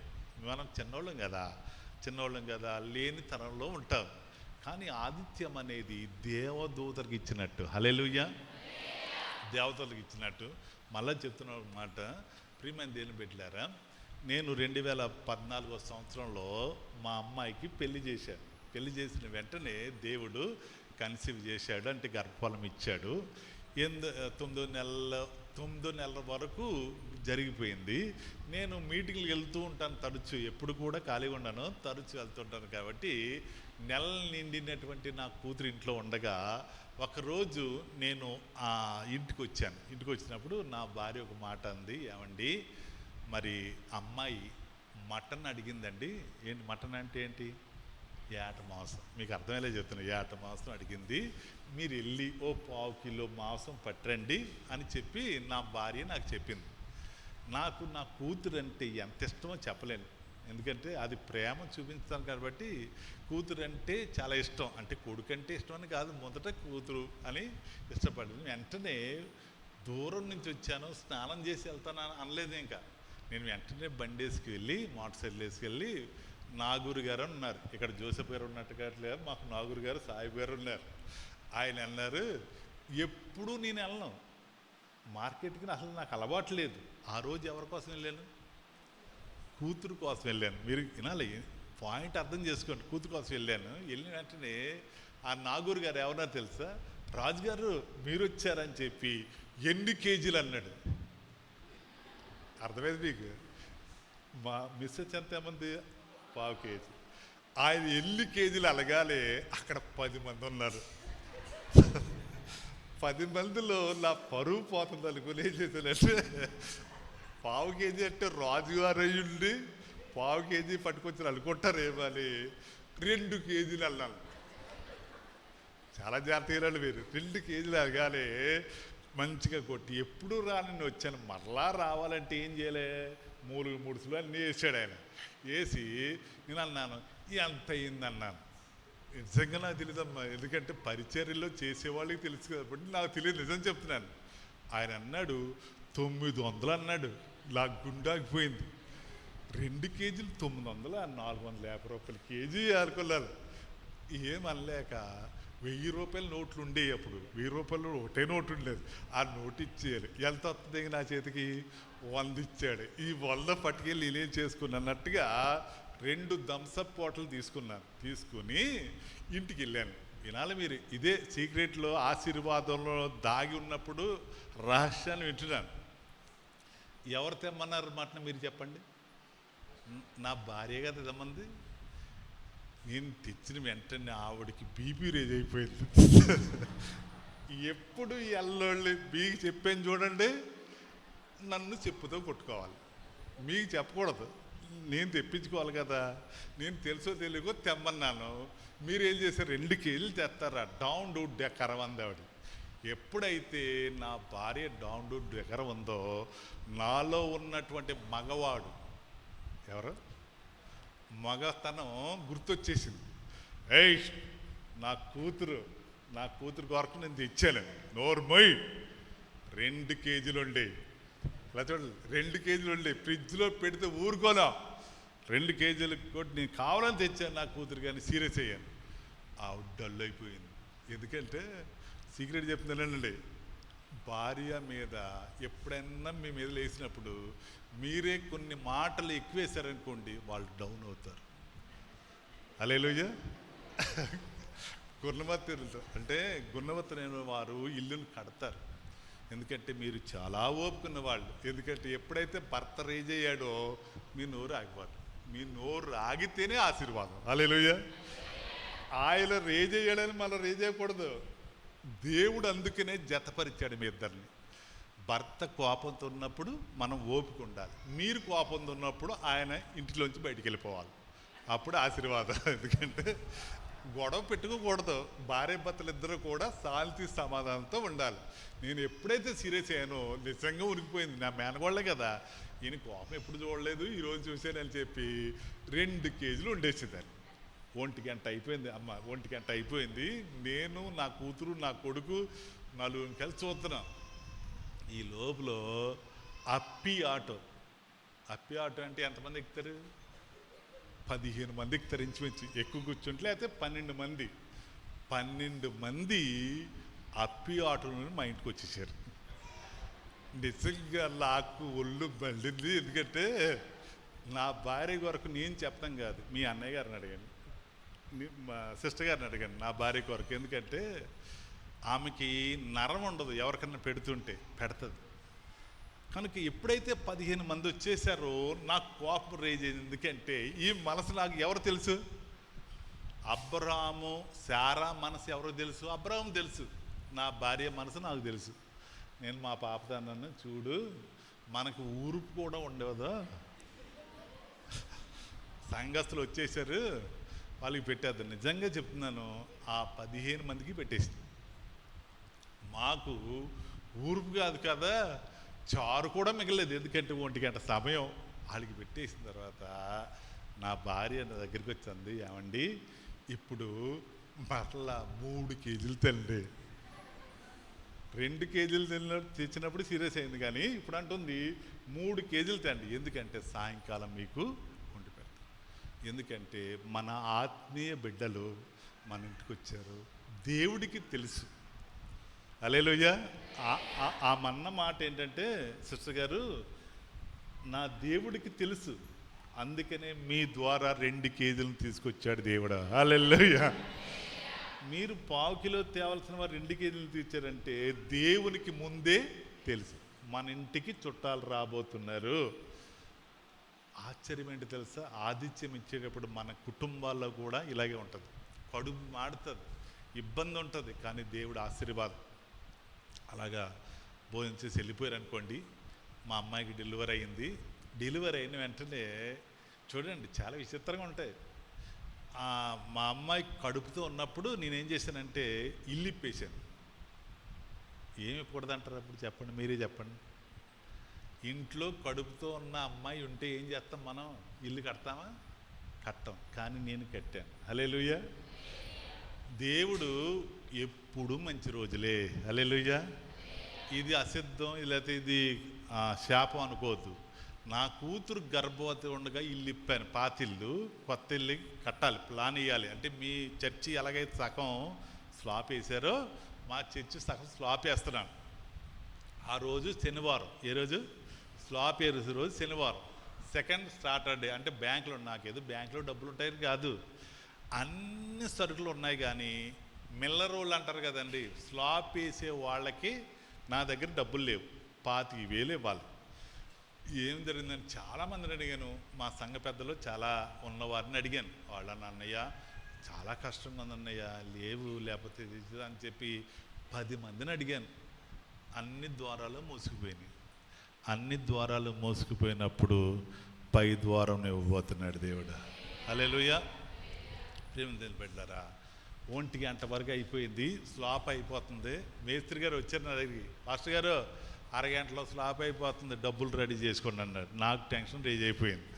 మనం చిన్నోళ్ళం కదా, లేని తరంలో ఉంటాం. కానీ ఆతిథ్యం అనేది దేవదూతలకు ఇచ్చినట్టు. హల్లెలూయా. దేవతలకు ఇచ్చినట్టు. మళ్ళీ చెప్తున్న మాట, ప్రియమైన దేవుని బిడ్డలారా, నేను 2014 సంవత్సరంలో మా అమ్మాయికి పెళ్లి చేశాను. పెళ్లి చేసిన వెంటనే దేవుడు కన్సీవ్ చేశాడు, అంటే గర్భఫలం ఇచ్చాడు. 9 నెలల వరకు జరిగిపోయింది. నేను మీటింగ్లు వెళ్తూ ఉంటాను తరచు, ఎప్పుడు కూడా ఖాళీగా ఉండను, తరచు వెళ్తుంటాను. కాబట్టి నెల నిండినటువంటి నా కూతురు ఇంట్లో ఉండగా ఒకరోజు నేను ఇంటికి వచ్చాను. ఇంటికి వచ్చినప్పుడు నా భార్య ఒక మాట అంది, ఏమండి మరి అమ్మాయి మటన్ అడిగిందండి. ఏంటి మటన్ అంటే ఏంటి? ఏట మాంసం. మీకు అర్థమయ్యేలా చెప్తున్నాను. ఏట మాంసం అడిగింది, మీరు వెళ్ళి ఓ 1/2 కిలో మాంసం పట్టండి అని చెప్పి నా భార్య నాకు చెప్పింది. నాకు నా కూతురు అంటే ఎంత ఇష్టమో చెప్పలేను. ఎందుకంటే అది ప్రేమ చూపించాను కాబట్టి కూతురు అంటే చాలా ఇష్టం. అంటే కొడుకు అంటే ఇష్టం అని కాదు, మొదట కూతురు అని ఇష్టపడింది. వెంటనే దూరం నుంచి వచ్చాను, స్నానం చేసి వెళ్తాను అనలేదు. ఇంకా నేను వెంటనే బండి వేసుకెళ్ళి, మోటార్ సైకిల్ వేసుకెళ్ళి, నాగూరు గారు ఉన్నారు ఇక్కడ, జోసెఫ్ గారు ఉన్నట్టుగా లేరు, మాకు నాగూరు గారు, సాయి గారు ఉన్నారు. ఆయన అన్నారు, ఎప్పుడు నేను వెళ్ళను మార్కెట్కి, అసలు నాకు అలవాటు లేదు. ఆ రోజు ఎవరి కోసం వెళ్ళాను? కూతురు కోసం వెళ్ళాను. మీరు వినాలి, పాయింట్ అర్థం చేసుకోండి. కూతురు కోసం వెళ్ళాను. వెళ్ళిన వెంటనే ఆ నాగూరు గారు ఎవరన్నా తెలుసా? రాజుగారు మీరు వచ్చారని చెప్పి ఎన్ని కేజీలు అన్నాడు. అర్థమైంది మీకు? మా మిస్సెస్ ఎంతమంది? 1/2 కేజీ. ఆయన ఎన్ని కేజీలు అలగాలి, అక్కడ 10 మంది ఉన్నారు. 10 మందిలో నా పరువు పోతుంది అనుకుని ఏం చేశానంటే, పావు కేజీ అంటే రాజుగారు అయ్యుండి పావు కేజీ పట్టుకొచ్చి అనుకుంటారు ఏమని 2 కేజీలు అన్నాను. చాలా జాగ్రత్తగా మీరు 2 కేజీలు అలగాలి మంచిగా కొట్టి. ఎప్పుడు రాని వచ్చాను, మరలా రావాలంటే ఏం చేయలే, 3 సులు అన్నీ వేసాడు ఆయన. వేసి నేను అన్నాను ఎంత అయింది అన్నాను. నిజంగా నాకు తెలియదమ్మా, ఎందుకంటే పరిచర్యలో చేసేవాళ్ళకి తెలుసు కాబట్టి నాకు తెలియదు, నిజం చెప్తున్నాను. ఆయన అన్నాడు 900 అన్నాడు. నాకు గుండాగిపోయింది. 2 కేజీలు 900, 450 రూపాయలు కేజీ అనుకున్నారు. ఏమనలేక 1000 రూపాయల నోట్లు ఉండేవి అప్పుడు. 1000 రూపాయలు ఒకటే నోటు ఉండేది. ఆ నోటు ఇచ్చేయాలి. ఎంత వస్తుంది నా చేతికి? 100 ఇచ్చాడు. ఈ 100 పట్టుకెళ్ళి నేనేం చేసుకున్నట్టుగా 2 థమ్సప్ బాటిల్ తీసుకున్నాను. తీసుకుని ఇంటికి వెళ్ళాను. వినాలి మీరు, ఇదే సీక్రెట్లో ఆశీర్వాదంలో దాగి ఉన్నప్పుడు రహస్యాన్ని వింటున్నాను. ఎవరు తెమ్మన్నారు మాట మీరు చెప్పండి? నా భార్య కదా తెమ్మంది. నేను తెచ్చిన వెంటనే ఆవిడకి బీపీ రేజ్ అయిపోయింది. ఎప్పుడు ఎల్లోళ్ళు మీకు చెప్పాను చూడండి, నన్ను చెప్పుతో కొట్టుకోవాలి, మీకు చెప్పకూడదు. నేను తెప్పించుకోవాలి కదా. నేను తెలుసో తెలియకో తెమ్మన్నాను. మీరేం చేశారు? 2 కేజీలు తెస్తారా? డౌన్ డూ డెకరం అంది ఆవిడ. ఎప్పుడైతే నా భార్య డౌన్ డూ డెకరం ఉందో నాలో ఉన్నటువంటి మగవాడు, ఎవరు మగతనం గుర్తొచ్చేసింది. ఏయ్ నా కూతురు కొరకు నేను తెచ్చాను, నోర్మోయ్. 2 కేజీలు ఉండే, ఇలా చూడండి, 2 కేజీలు ఉండే ఫ్రిడ్జ్లో పెడితే ఊరుకోనా. 2 కేజీలు కూడా నేను కావాలని తెచ్చాను నా కూతురు, కానీ సీరియస్ అయ్యాను. ఆవిడ డల్ అయిపోయింది. ఎందుకంటే సీక్రెట్ చెప్తున్నానండి, భార్య మీద ఎప్పుడైనా మీ మీద లేసినప్పుడు మీరే కొన్ని మాటలు ఎక్కువ వేశారనుకోండి, వాళ్ళు డౌన్ అవుతారు. హల్లెలూయా. గుణవత్తరులతో అంటే గుణవత్తరైన వారు ఇల్లును కడతారు. ఎందుకంటే మీరు చాలా ఓపుకున్న వాళ్ళు. ఎందుకంటే ఎప్పుడైతే భర్త రేజ్ అయ్యాడో మీ నోరు ఆగిపోదు. మీ నోరు ఆగితేనే ఆశీర్వాదం. హల్లెలూయా. ఆయన రేజ్ అయ్యాడని మళ్ళీ రేజ్ అయ్యకూడదు. దేవుడు అందుకనే జతపరిచాడు మీ ఇద్దరిని. భర్త కోపంతో ఉన్నప్పుడు మనం ఓపిక ఉండాలి. మీరు కోపంతో ఉన్నప్పుడు ఆయన ఇంటిలోంచి బయటికి వెళ్ళిపోవాలి. అప్పుడు ఆశీర్వాదం. ఎందుకంటే గొడవ పెట్టుకోకూడదు. భార్య భర్తలు ఇద్దరు కూడా శాంతి సమాధానంతో ఉండాలి. నేను ఎప్పుడైతే సీరియస్ అయ్యానో నిజంగా ఉనికిపోయింది. నా మేనగోళ్ళే కదా, ఈయన కోపం ఎప్పుడు చూడలేదు, ఈరోజు చూశానని చెప్పి 2 కేజీలు ఉండేసేదాన్ని. 1 గంట అయిపోయింది అమ్మ, 1 గంట అయిపోయింది. నేను నా కూతురు నా కొడుకు 4 కలిసి చూస్తున్నాం. ఈ లోపల అప్పి ఆటో అంటే ఎంతమంది ఎక్కుతారు? 15 మంది ఎక్కుతారు ఇంచుమించు. ఎక్కువ కూర్చుంటే లేకపోతే 12 మంది అప్పి ఆటో నుండి మా ఇంటికి వచ్చేసారు. నిజంగా నాకు ఒళ్ళు మళ్ళింది. ఎందుకంటే నా భార్య కొరకు నేను చెప్తాం కాదు, మీ అన్నయ్య గారిని అడిగాను, మా సిస్టర్ గారిని అడిగాను నా భార్య కొరకు. ఎందుకంటే ఆమెకి నరం ఉండదు, ఎవరికన్నా పెడుతుంటే పెడుతుంది. కనుక ఎప్పుడైతే 15 మంది వచ్చేసారో నాకు కోపం రేజ్ అయింది. ఎందుకంటే ఈ మనసు నాకు ఎవరు తెలుసు? అబ్రాము శారా మనసు ఎవరో తెలుసు? అబ్రాము తెలుసు. నా భార్య మనసు నాకు తెలుసు. నేను మా పాపదాన్ని చూడు, మనకు ఊరుపు కూడా ఉండేదా, సంఘస్థులు వచ్చేసారు వాళ్ళకి పెట్టేద్దాం. నిజంగా చెప్తున్నాను, ఆ 15 మందికి పెట్టేసింది. మాకు ఊరుపు కాదు కదా, చారు కూడా మిగలేదు. ఎందుకంటే 1 గంట సమయం వాళ్ళకి పెట్టేసిన తర్వాత నా భార్య నా దగ్గరికి వచ్చింది, ఏమండి ఇప్పుడు మరలా 3 కేజీలు తినండి. 2 కేజీలు తెచ్చినప్పుడు సీరియస్ అయింది, కానీ ఇప్పుడు అంటుంది 3 కేజీలు తినండి. ఎందుకంటే సాయంకాలం మీకు వండి పెడతాం. ఎందుకంటే మన ఆత్మీయ బిడ్డలు మన ఇంటికి వచ్చారు, దేవుడికి తెలుసు. హల్లెలూయా. ఆ మన్న మాట ఏంటంటే, సిస్టర్ గారు, నా దేవుడికి తెలుసు, అందుకనే మీ ద్వారా 2 కేజీలను తీసుకొచ్చాడు దేవుడు. హల్లెలూయా. మీరు 1/4 కిలో తేవాల్సిన వారు 2 కేజీలు తీర్చారంటే దేవునికి ముందే తెలుసు మన ఇంటికి చుట్టాలు రాబోతున్నారు. ఆశ్చర్యం ఏంటి తెలుసా? ఆతిథ్యం ఇచ్చేటప్పుడు మన కుటుంబాల్లో కూడా ఇలాగే ఉంటుంది. కడుపు మాడుతుంది, ఇబ్బంది ఉంటుంది, కానీ దేవుడు ఆశీర్వాదం. అలాగా భోజనం చేసి వెళ్ళిపోయారు అనుకోండి. మా అమ్మాయికి డెలివరీ అయింది. డెలివరీ అయిన వెంటనే చూడండి చాలా విచిత్రంగా ఉంటాయి. మా అమ్మాయి కడుపుతో ఉన్నప్పుడు నేనేం చేశానంటే ఇల్లు ఇప్పేశాను. ఏమి ఇప్పకూడదంటారు అప్పుడు? చెప్పండి, మీరే చెప్పండి. ఇంట్లో కడుపుతో ఉన్న అమ్మాయి ఉంటే ఏం చేస్తాం మనం? ఇల్లు కడతామా? కట్టం. కానీ నేను కట్టాను. హల్లెలూయా. దేవుడు ఎప్పుడు మంచి రోజులే. హల్లెలూయా. ఇది అసిద్ధం, లేకపోతే ఇది శాపం అనుకోవద్దు. నా కూతురు గర్భవతి ఉండగా ఇల్లు ఇప్పాను, పాతిల్లు. కొత్త ఇల్లు కట్టాలి, ప్లాన్ వేయాలి. అంటే మీ చర్చి ఎలాగైతే సగం స్లాప్ వేసారో మా చర్చి సగం స్లాప్ వేస్తున్నాను. ఆ రోజు శనివారం. ఏ రోజు? స్లాప్ వేసే రోజు శనివారం. సెకండ్ సాటర్డే అంటే బ్యాంకులో, నాకేదో బ్యాంకులో డబ్బులు ఉంటాయని కాదు, అన్ని సరుకులు ఉన్నాయి. కానీ మిల్లర్ వాళ్ళు అంటారు కదండి, స్లాప్ వేసే వాళ్ళకి నా దగ్గర డబ్బులు లేవు. 25,000 ఇవ్వాలి. ఏం జరిగిందని చాలామందిని అడిగాను. మా సంఘ పెద్దలు చాలా ఉన్నవారిని అడిగాను. వాళ్ళని, అన్నయ్య చాలా కష్టంగా ఉంది అన్నయ్య, లేవు, లేకపోతే అని చెప్పి 10 మందిని అడిగాను. అన్ని ద్వారాలు మూసుకుపోయినాయి. అన్ని ద్వారాలు మూసుకుపోయినప్పుడు పై ద్వారం ఇవ్వబోతున్నాడు దేవుడు. హల్లెలూయా. ప్రేమ తెలిపెట్టారా? 1 గంట వరకు అయిపోయింది, స్లాప్ అయిపోతుంది. మేస్త్రి గారు వచ్చారు నా దగ్గరికి, పాస్టర్ గారు అరగంటలో స్లాప్ అయిపోతుంది, డబ్బులు రెడీ చేసుకోండి అన్నాడు. నాకు టెన్షన్ రేజ్ అయిపోయింది.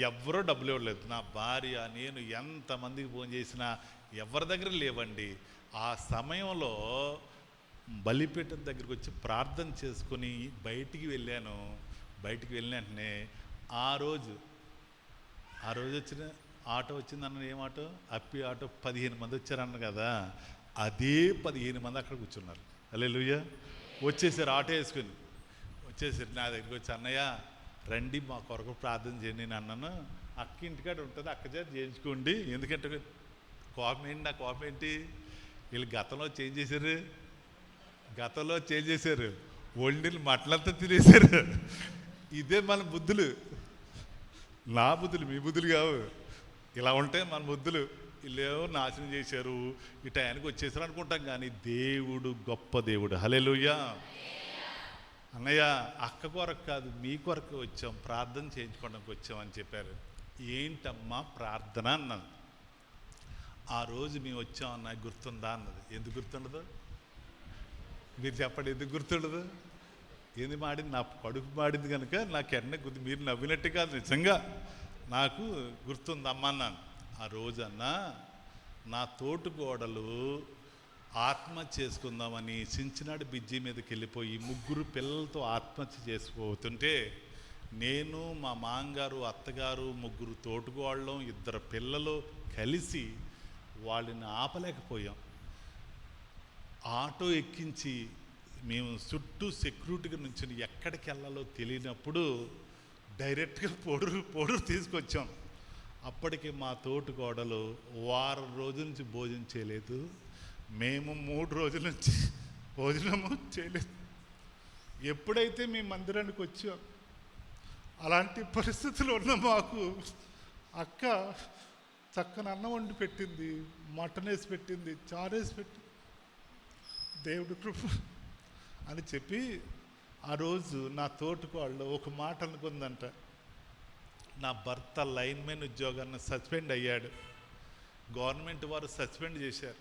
ఎవరో డబ్బులు ఇవ్వలేదు. నా భార్య, నేను ఎంతమందికి ఫోన్ చేసినా ఎవరి దగ్గర లేవండి. ఆ సమయంలో బలిపీఠం దగ్గరికి వచ్చి ప్రార్థన చేసుకుని బయటికి వెళ్ళాను. బయటికి వెళ్ళిన వెంటనే ఆ రోజు వచ్చిన ఆటో వచ్చిందన్న, ఏం ఆటో? అప్పి ఆటో. 15 మంది వచ్చారన్న కదా, అదే 15 మంది అక్కడ కూర్చున్నారు. హల్లెలూయా. వచ్చేసారు, ఆటో వేసుకుని వచ్చేసారు. నా దగ్గరికి వచ్చి, అన్నయ్య రండి మా కొరకు ప్రార్థన చేయండి. నేను అన్నాను, అక్క ఇంటికాడ ఉంటుంది, అక్క చేత చేయించుకోండి. ఎందుకంటే కోపం ఏంటి? నా కోపం ఏంటి? వీళ్ళు గతంలో చేంజ్ చేశారు, ఒండిని మట్టలంతా తినేశారు. ఇదే మన బుద్ధులు, నా బుద్ధులు, మీ బుద్ధులు కావు. ఇలా ఉంటాయి మన బుద్ధులు. వీళ్ళేమో నాశనం చేశారు, ఈ టయానికి వచ్చేసారు అనుకుంటాం. కానీ దేవుడు గొప్ప దేవుడు. హల్లెలూయా. అన్నయ్య అక్క కొరకు కాదు, మీ కొరకు వచ్చాం, ప్రార్థన చేయించుకోవడానికి వచ్చామని చెప్పారు. ఏంటమ్మా ప్రార్థన అన్నాను. ఆ రోజు మేము వచ్చామన్నా గుర్తుందా అన్నది. ఎందుకు గుర్తుండదు? మీరు చెప్పండి, ఎందుకు గుర్తుండదు? ఏంది మాడింది? నా కడుపు మాడింది కనుక నాకు ఎన్న గుర్తు. మీరు నవ్వినట్టు కాదు, నిజంగా నాకు గుర్తుందమ్మా అన్నాను. ఆ రోజన్నా నా తోటుగోడలు ఆత్మహత్య చేసుకుందామని చించినాడు బిజ్జి మీదకి వెళ్ళిపోయి 3 పిల్లలతో ఆత్మహత్య చేసుకోతుంటే, నేను, మా మామగారు, అత్తగారు, 3 తోటుగోళ్ళం, 2 పిల్లలు కలిసి వాళ్ళని ఆపలేకపోయాం. ఆటో ఎక్కించి మేము చుట్టూ సెక్యూరిటీగా నుంచి ఎక్కడికి వెళ్ళాలో తెలియనప్పుడు డైరెక్ట్గా పొడూరు తీసుకొచ్చాం. అప్పటికి మా తోటికోడలు 1 వారం రోజుల నుంచి భోజనం చేయలేదు, మేము 3 రోజుల నుంచి భోజనము చేయలేదు. ఎప్పుడైతే మీ మందిరానికి వచ్చాం, అలాంటి పరిస్థితులు ఉన్న మాకు అక్క చక్కని అన్నం వండి పెట్టింది, మటన్ వేసి పెట్టింది, చారేసి పెట్టింది. దేవుడి కృప అని చెప్పి ఆ రోజు నా తోటికోళ్ళు ఒక మాట అనుకుందంట, నా భర్త లైన్మెన్ ఉద్యోగాన్ని సస్పెండ్ అయ్యాడు, గవర్నమెంట్ వారు సస్పెండ్ చేశారు.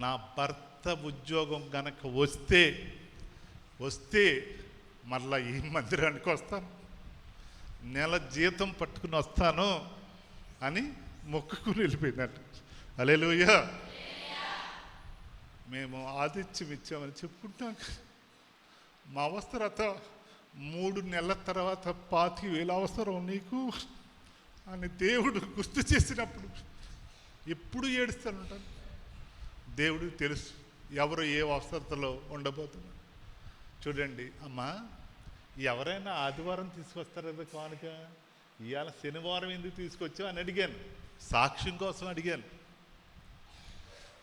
నా భర్త ఉద్యోగం గనక వస్తే మళ్ళా ఈ మందిరానికి వస్తాను, నెల జీతం పట్టుకుని వస్తాను అని మొక్కుకుని వెళ్ళిపోయిందంట. హల్లెలూయా. మేము ఆతిథ్యం ఇచ్చామని చెప్పుకుంటాం. మా అవసరత 3 నెలల తర్వాత 25,000 అవసరం నీకు అని దేవుడు గుర్తు చేసినప్పుడు ఎప్పుడు ఏడుస్తానుంటాను. దేవుడికి తెలుసు ఎవరు ఏ అవసరతలో ఉండబోతున్నారు. చూడండి అమ్మా, ఎవరైనా ఆదివారం తీసుకొస్తారు కదా కానుక, ఇవాళ శనివారం ఎందుకు తీసుకొచ్చావు అని అడిగాను, సాక్ష్యం కోసం అడిగాను.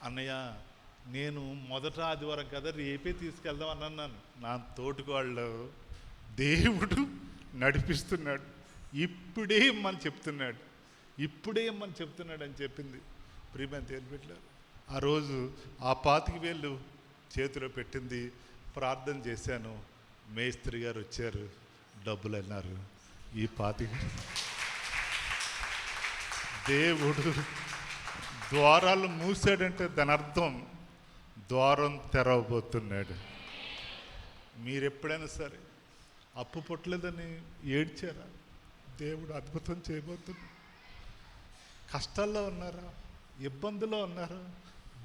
అన్నయ్య నేను మొదట ఆదివారం కదా, రేపే తీసుకెళ్దాం అని అన్నాను. నా తోటికోళ్ళు దేవుడు నడిపిస్తున్నాడు. ఇప్పుడే ఇమ్మని చెప్తున్నాడు, ఇప్పుడే ఇమ్మని చెప్తున్నాడు అని చెప్పింది. ప్రియమైన దేవుని బిడ్డలారా, ఆ రోజు ఆ 25,000 చేతిలో పెట్టింది, ప్రార్థన చేశాను. మేస్త్రి గారు వచ్చారు, డబ్బులు అన్నారు. ఈ 25 దేవుడు ద్వారాలు మూసాడంటే దాని అర్థం ద్వారం తెరవబోతున్నాడు. మీరు ఎప్పుడైనా సరే అప్పు పుట్టలేదని ఏడ్చారా? దేవుడు అద్భుతం చేయబోతున్నాడు. కష్టాల్లో ఉన్నారా? ఇబ్బందులో ఉన్నారా?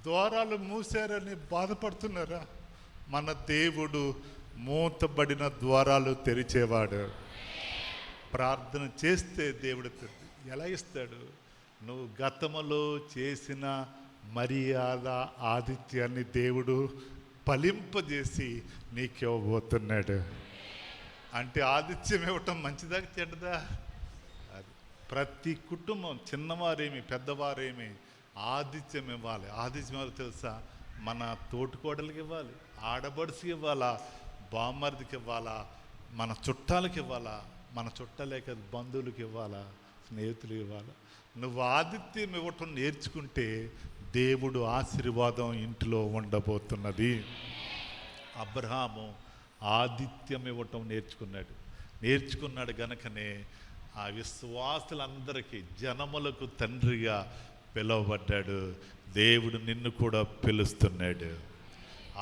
ద్వారాలు మూసారని బాధపడుతున్నారా? మన దేవుడు మూతబడిన ద్వారాలు తెరిచేవాడు. ప్రార్థన చేస్తే దేవుడు ఎలా ఇస్తాడు? నువ్వు గతంలో చేసిన మర్యాద ఆతిథ్యాన్ని దేవుడు ఫలింపజేసి నీకివ్వబోతున్నాడు. అంటే ఆతిథ్యం ఇవ్వటం మంచిదా చెడ్డదా? అది ప్రతి కుటుంబం, చిన్నవారేమి పెద్దవారేమి ఆతిథ్యం ఇవ్వాలి. ఆతిథ్యం ఇవ్వాలి తెలుసా? మన తోటికోడలికి ఇవ్వాలి, ఆడబడుసుకి ఇవ్వాలా, బామ్మర్దికి ఇవ్వాలా, మన చుట్టాలకి ఇవ్వాలా, మన చుట్టాలే కదా బంధువులకి ఇవ్వాలా, స్నేహితులు ఇవ్వాలా. నువ్వు ఆతిథ్యం ఇవ్వటం నేర్చుకుంటే దేవుడు ఆశీర్వాదం ఇంటిలో ఉండబోతున్నది. అబ్రహాము ఆతిథ్యం ఇవ్వటం నేర్చుకున్నాడు గనుకనే ఆ విశ్వాసులందరికీ జనములకు తండ్రిగా పిలువబడ్డాడు. దేవుడు నిన్ను కూడా పిలుస్తున్నాడు.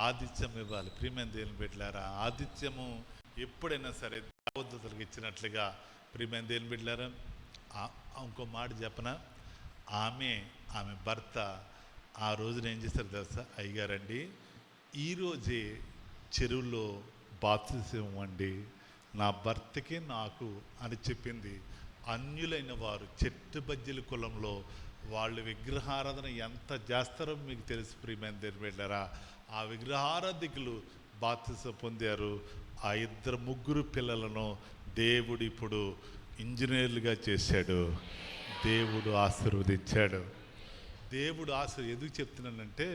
ఆతిథ్యం ఇవ్వాలి. ప్రియమైన దేవుని బిడ్డలారా, ఆతిథ్యము ఎప్పుడైనా సరే దేవదూతలకు ఇచ్చినట్లుగా. ప్రియమైన దేవుని బిడ్డలారా, ఇంకో మాట చెప్పనా? ఆమె భర్త ఆ రోజున ఏం చేశారు తెలుసా? అయ్యగారండి, ఈరోజే చెరువులో బాప్తిసం ఇవ్వండి నా భర్తకి నాకు అని చెప్పింది. అన్యులైన వారు చెట్టు బజ్జీల కులంలో వాళ్ళు విగ్రహారాధన ఎంత చేస్తారో మీకు తెలుసు. ప్రియమైన దేవుని బిడ్డలారా, ఆ విగ్రహారాధికులు బాప్తిసం పొందారు. ఆ 2-3 పిల్లలను దేవుడు ఇప్పుడు ఇంజనీర్లుగా చేశాడు. దేవుడు ఆశీర్వదించాడు. ఎందుకు చెప్తున్నానంటే,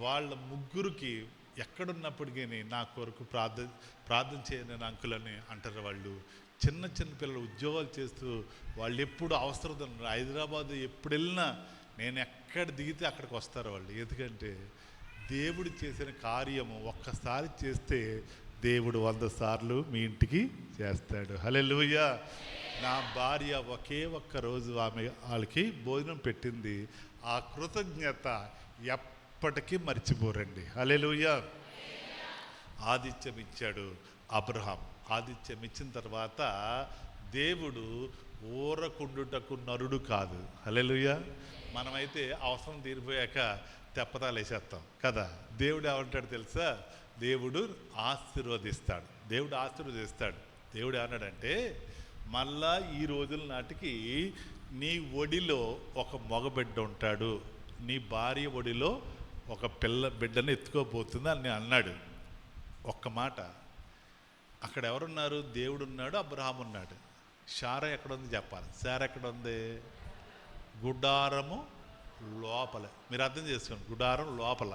వాళ్ళ ముగ్గురికి ఎక్కడున్నప్పటికీ నా కొరకు ప్రార్థన చేయని అంకులని అంటారు. వాళ్ళు చిన్న పిల్లలు ఉద్యోగాలు చేస్తూ వాళ్ళు ఎప్పుడు అవసరం హైదరాబాద్ ఎప్పుడు వెళ్ళినా నేను ఎక్కడ దిగితే అక్కడికి వస్తారు వాళ్ళు. ఎందుకంటే దేవుడు చేసిన కార్యము ఒక్కసారి చేస్తే దేవుడు 100 సార్లు మీ ఇంటికి చేస్తాడు. హల్లెలూయా. నా భార్య ఒకే ఒక్క రోజు వాళ్ళకి భోజనం పెట్టింది. ఆ కృతజ్ఞత ఎప్పటికీ మర్చిపోరండి. హల్లెలూయా. ఆతిథ్యం ఇచ్చాడు అబ్రహాం. ఆతిథ్యం ఇచ్చిన తర్వాత దేవుడు ఊరకుండుటకు నరుడు కాదు. హల్లెలూయా. మనమైతే అవసరం తీరిపోయాక తెప్పతాలు వేసేస్తాం కదా. దేవుడు ఏమంటాడు తెలుసా? దేవుడు ఆశీర్వదిస్తాడు. దేవుడు ఏమన్నాడంటే, మళ్ళా ఈ రోజుల నాటికి నీ ఒడిలో ఒక మగబిడ్డ ఉంటాడు, నీ భార్య ఒడిలో ఒక బిడ్డను ఎత్తుకోబోతుంది అని అన్నాడు. ఒక్క మాట. అక్కడ ఎవరున్నారు? దేవుడు ఉన్నాడు, అబ్రహాం ఉన్నాడు. శారా ఎక్కడుంది చెప్పాలి. శారా ఎక్కడ ఉంది? గుడారము లోపల. మీరు అర్థం చేసుకోండి, గుడారం లోపల.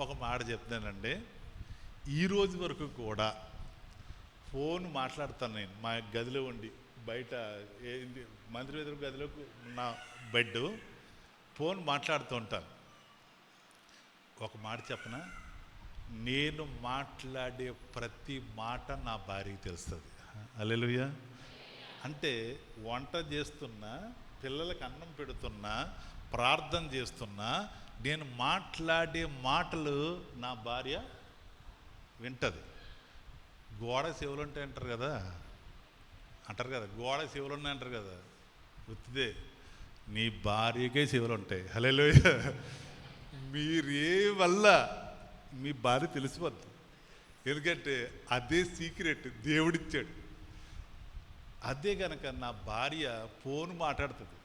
ఒక మాట చెప్తానండి, ఈరోజు వరకు కూడా ఫోన్ మాట్లాడతాను నేను మా గదిలో ఉండి. బయట మందిరం ఎదురు గదిలో నా బెడ్, ఫోన్ మాట్లాడుతూ ఉంటాను. ఒక మాట చెప్పనా? నేను మాట్లాడే ప్రతి మాట నా భార్యకి తెలుస్తుంది. హల్లెలూయా. అంటే వంట చేస్తున్నా, పిల్లలకి అన్నం పెడుతున్నా, ప్రార్థన చేస్తున్నా, నేను మాట్లాడే మాటలు నా భార్య వింటది. గోడ చెవులు ఉంటాయి అంటారు కదా, గోడ చెవులు ఉన్నాయి అంటారు కదా. గుర్తుదే, నీ భార్యకే చెవులు ఉంటాయి. హల్లెలూయా. మీరే వల్ల మీ భార్య తెలిసిపోద్ది. ఎందుకంటే అదే సీక్రెట్ దేవుడిచ్చాడు. అదే కనుక నా భార్య ఫోన్ మాట్లాడుతుంది,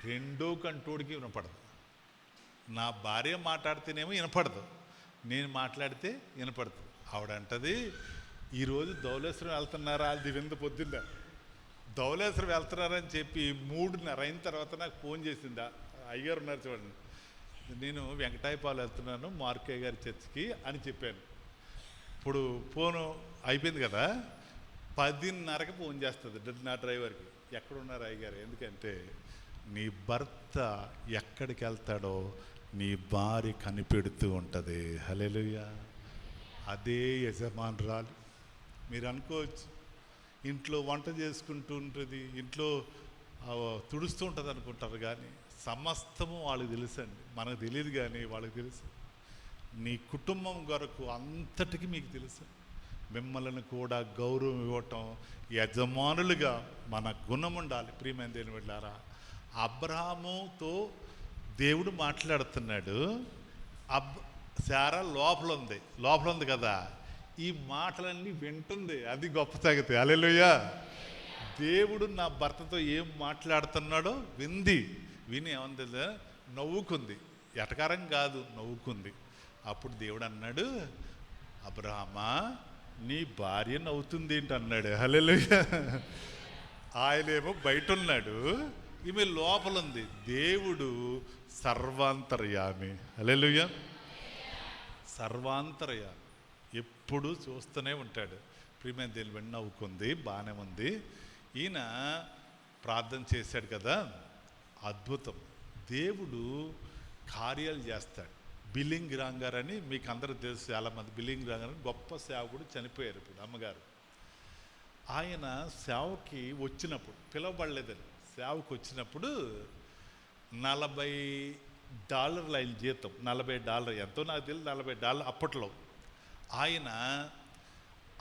రెండో కంటోడికి వినపడదు. నా భార్య మాట్లాడితేనేమో వినపడదు, నేను మాట్లాడితే వినపడుతుంది. ఆవిడంటది, ఈరోజు ధవళేశ్వరం వెళ్తున్నారా? అది వింద పొద్దున్న ధవళేశ్వరం వెళ్తున్నారని చెప్పి 3:30 అయిన తర్వాత నాకు ఫోన్ చేసిందా. అయ్యగారు ఉన్నారు చూడండి, నేను వెంకటాయపాలు వెళ్తున్నాను మార్కయ్య గారి చర్చికి అని చెప్పాను. ఇప్పుడు ఫోను అయిపోయింది కదా, 10:30కి ఫోన్ చేస్తుంది నా డ్రైవర్కి, ఎక్కడున్నారు అయ్యగారు, ఎందుకంటే నీ భర్త ఎక్కడికి వెళ్తాడో నీ భార్య కనిపెడుతూ ఉంటుంది. హల్లెలూయా. అదే యజమానురాలు. మీరు అనుకోవచ్చు ఇంట్లో వంట చేసుకుంటూ ఉంటుంది, ఇంట్లో తుడుస్తూ ఉంటుంది అనుకుంటారు, కానీ సమస్తము వాళ్ళకి తెలుసండి. మనకు తెలియదు కానీ వాళ్ళకి తెలుసు. నీ కుటుంబం కొరకు అంతటికి మీకు తెలుసు. మిమ్మల్ని కూడా గౌరవం ఇవ్వటం యజమానులుగా మన గుణం ఉండాలి. ప్రియమైన దేవుని బిడ్డలారా, అబ్రహాముతో దేవుడు మాట్లాడుతున్నాడు. శారా లోపల ఉంది కదా, ఈ మాటలన్నీ వింటుంది. అది గొప్ప సంగతి. హల్లెలూయా. దేవుడు నా భర్తతో ఏం మాట్లాడుతున్నాడో విని ఏమంది, నవ్వుకుంది. ఎటకారం కాదు, నవ్వుకుంది. అప్పుడు దేవుడు అన్నాడు, అబ్రహామా నీ భార్య నవ్వుతుంది ఏంటి అన్నాడు. హల్లెలూయా. ఆయనేమో బయట ఉన్నాడు, ఈమె లోపలుంది. దేవుడు సర్వాంతర్యామి. హల్లెలూయా. సర్వాంతర్యామి, ఎప్పుడు చూస్తూనే ఉంటాడు. ప్రియమైన దేవుని వెంట నవ్వుకుంది, బాగానే ఉంది. ఈయన ప్రార్థన చేశాడు కదా, అద్భుతం. దేవుడు కార్యాలు చేస్తాడు. బిల్లింగ్ గ్రాంగ్ గారు అని మీకు అందరూ తెలుసు, చాలామంది. బిల్లింగ్ గ్రాంగ్ గారు గొప్ప సేవకుడు, చనిపోయారు ఇప్పుడు అమ్మగారు. ఆయన సేవకి వచ్చినప్పుడు, పిలవబడలేదని, సేవకు వచ్చినప్పుడు $40 ఆయన జీతం. $40 ఎంతో నాకు తెలియదు, $40 అప్పట్లో. ఆయన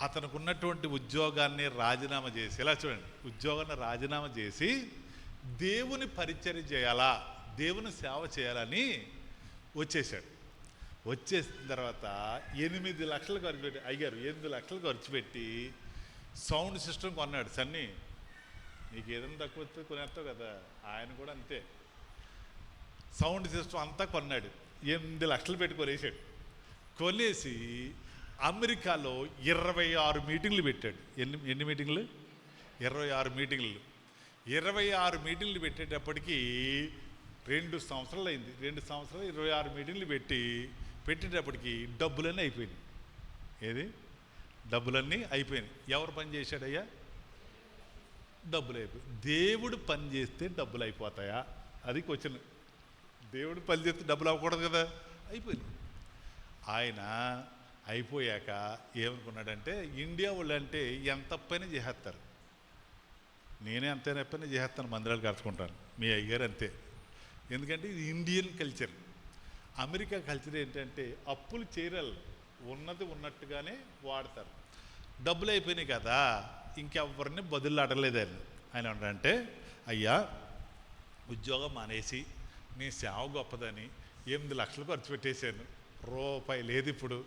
అతనికి ఉన్నటువంటి ఉద్యోగాన్ని రాజీనామా చేసి, ఇలా చూడండి, ఉద్యోగాన్ని రాజీనామా చేసి దేవుని పరిచర్య చేయాలా, దేవుని సేవ చేయాలని వచ్చేసాడు. వచ్చేసిన తర్వాత 8 లక్షలు ఖర్చు పెట్టి, అయ్యారు 8 లక్షలు ఖర్చు పెట్టి సౌండ్ సిస్టమ్ కొన్నాడు. సన్నీ నీకు ఏదైనా తక్కువ వస్తే కొనేస్తావు కదా, ఆయన కూడా అంతే. సౌండ్ సిస్టమ్ అంతా కొన్నాడు. 8 లక్షలు పెట్టి కొనేసాడు. కొనేసి అమెరికాలో 26 మీటింగ్లు పెట్టాడు. ఎన్ని మీటింగ్లు? 26 మీటింగ్లు. 26 మీటింగ్లు పెట్టేటప్పటికీ 2 సంవత్సరాలు అయింది. 2 సంవత్సరాలు 26 మీటింగ్లు పెట్టేటప్పటికి డబ్బులన్నీ అయిపోయినాయి. ఏది? డబ్బులన్నీ అయిపోయినాయి. ఎవరు పని చేశాడయ్యా? డబ్బులు అయిపోయి. దేవుడు పని చేస్తే డబ్బులు అయిపోతాయా? అది క్వశ్చన్. దేవుడు పని చేస్తే డబ్బులు అవ్వకూడదు కదా. అయిపోయింది. ఆయన అయిపోయాక ఏమనుకున్నాడంటే, ఇండియా వాళ్ళు అంటే ఎంత పని చేసేస్తారు, నేనే అంతే పని చేసేస్తాను, మందిరాలు కలుసుకుంటాను, మీ అయ్యారు అంతే. ఎందుకంటే ఇది ఇండియన్ కల్చర్. అమెరికా కల్చర్ ఏంటంటే అప్పులు చేయరాలు, ఉన్నది ఉన్నట్టుగానే వాడతారు. డబ్బులు అయిపోయినాయి కదా, ఇంకెవరిని బదులు అడగలేదు ఆయన. ఆయన అంటే, అయ్యా ఉద్యోగం మానేసి నీ సేవ గొప్పదని 8 లక్షలు ఖర్చు పెట్టేశాను, రూపాయి లేదు ఇప్పుడు,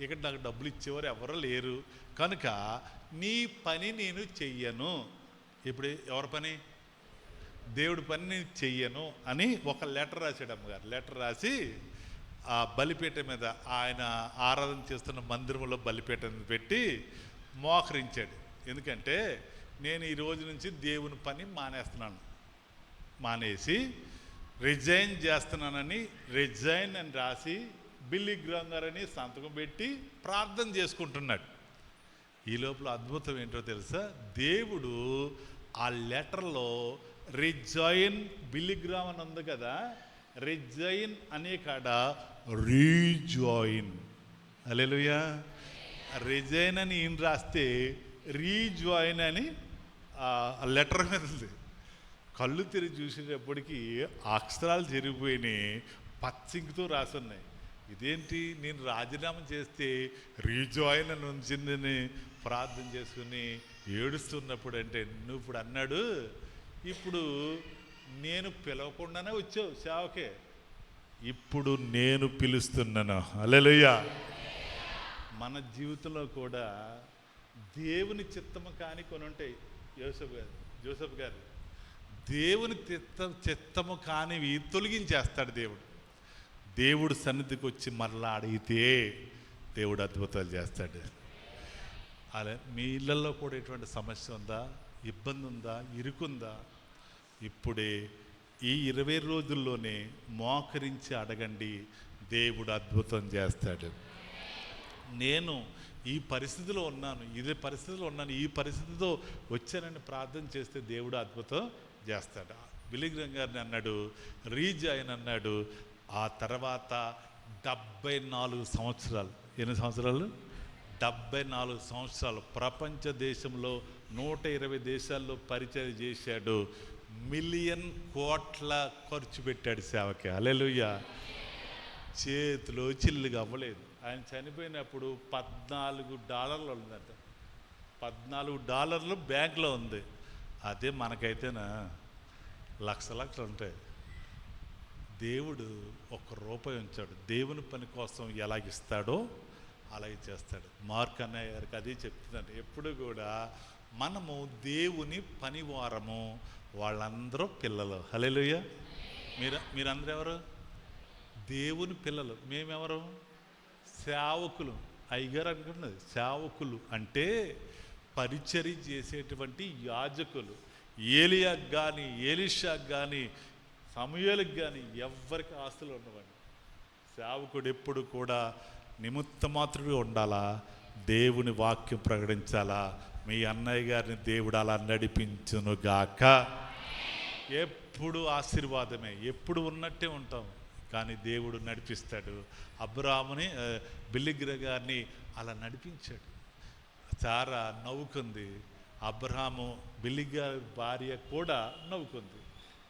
ఇక్కడ నాకు డబ్బులు ఇచ్చేవారు ఎవరో లేరు, కనుక నీ పని నేను చెయ్యను. ఇప్పుడు ఎవరి పని? దేవుడి పని నేను చెయ్యను అని ఒక లెటర్ రాశాడు అమ్మగారు. లెటర్ రాసి ఆ బలిపీఠ మీద, ఆయన ఆరాధన చేస్తున్న మందిరంలో బలిపీఠ మీద పెట్టి మోకరించాడు. ఎందుకంటే నేను ఈ రోజు నుంచి దేవుని పని మానేస్తున్నాను, మానేసి రిజైన్ చేస్తున్నానని రిజైన్ అని రాసి బిల్లీ గ్రాంగ్ గారని సంతకం పెట్టి ప్రార్థన చేసుకుంటున్నాడు. ఈ లోపల అద్భుతం ఏంటో తెలుసా? దేవుడు ఆ లెటర్లో రిజైన్, బిల్లీ గ్రామ్ అని ఉంది కదా, రిజైన్ అనే కాడ రీజాయిన్. హల్లెలూయా. రిజైన్ అని ఈయన రాస్తే రీజాయిన్ అని ఆ లెటర్ మీద ఉంది. కళ్ళు తిరిగి చూసేటప్పటికి అక్షరాలు జరిగిపోయినాయి, పచ్చింకుతో రాసున్నాయి. ఇదేంటి, నేను రాజీనామా చేస్తే రీజాయిన్ అని ఉంచిందని ప్రార్థన చేసుకుని ఏడుస్తున్నప్పుడు అంటే, నువ్వు ఇప్పుడు అన్నాడు, ఇప్పుడు నేను పిలవకుండానే వచ్చావు సేవకే, ఇప్పుడు నేను పిలుస్తున్నాను. హల్లెలూయా. మన జీవితంలో కూడా దేవుని చిత్తము కాని కొన్ని ఉంటాయి. జోసెఫ్ గారు దేవుని చిత్తము కానివి తొలగించేస్తాడు దేవుడు. దేవుడు సన్నిధికి వచ్చి మరలా అడిగితే దేవుడు అద్భుతాలు చేస్తాడు. అలా మీ ఇళ్ళల్లో కూడా ఎటువంటి సమస్య ఉందా, ఇబ్బంది ఉందా, ఇరుకుందా? ఇప్పుడే ఈ 20 రోజుల్లోనే మోకరించి అడగండి, దేవుడు అద్భుతం చేస్తాడు. నేను ఈ పరిస్థితిలో ఉన్నాను, ఇదే పరిస్థితిలో ఉన్నాను, ఈ పరిస్థితితో వచ్చానని ప్రార్థన చేస్తే దేవుడు అద్భుతం చేస్తాడు. బిల్లీ గ్రహం గారిని అన్నాడు, రీచ్ ఆయన అన్నాడు. ఆ తర్వాత 74 సంవత్సరాలు, ఎన్ని సంవత్సరాలు? 74 సంవత్సరాలు ప్రపంచ దేశంలో 120 దేశాల్లో పరిచయం చేశాడు. మిలియన్ కోట్ల ఖర్చు పెట్టాడు సేవకి. హల్లెలూయా. చేతిలో చిల్లుగా అవ్వలేదు. ఆయన చనిపోయినప్పుడు $14 ఉందంట. $14 బ్యాంకులో ఉంది. అదే మనకైతేనా లక్షలు ఉంటాయి. దేవుడు ₹1 ఉంచాడు. దేవుని పని కోసం ఎలాగిస్తాడో అలాగే చేస్తాడు. మార్క్ అన్నయ్య గారికి అదే చెప్తున్నాడు. ఎప్పుడు కూడా మనము దేవుని పనివారము, వాళ్ళందరూ పిల్లలు. హల్లెలూయా. మీరందరూ ఎవరు? దేవుని పిల్లలు. మేమెవరు? సేవకులు. అయ్యగారు అనుకున్నది సేవకులు అంటే పరిచర్య చేసేటువంటి యాజకులు. ఏలియాకు కానీ, ఎలీషాకు కానీ, సమూయేలుకు కానీ ఎవ్వరికి ఆస్తులు ఉండవండి. సేవకుడు ఎప్పుడు కూడా నిమిత్త మాత్రమే ఉండాలా, దేవుని వాక్యం ప్రకటించాలా. మీ అన్నయ్య గారిని దేవుడు అలా నడిపించునుగాక. ఎప్పుడు ఆశీర్వాదమే, ఎప్పుడు ఉన్నట్టే ఉంటాం, కానీ దేవుడు నడిపిస్తాడు. అబ్రాహాముని, బిల్లీ గ్రహం గారిని అలా నడిపించాడు. సారా నవ్వుకుంది, అబ్రహాము బిల్లీ గారి భార్య కూడా నవ్వుకుంది.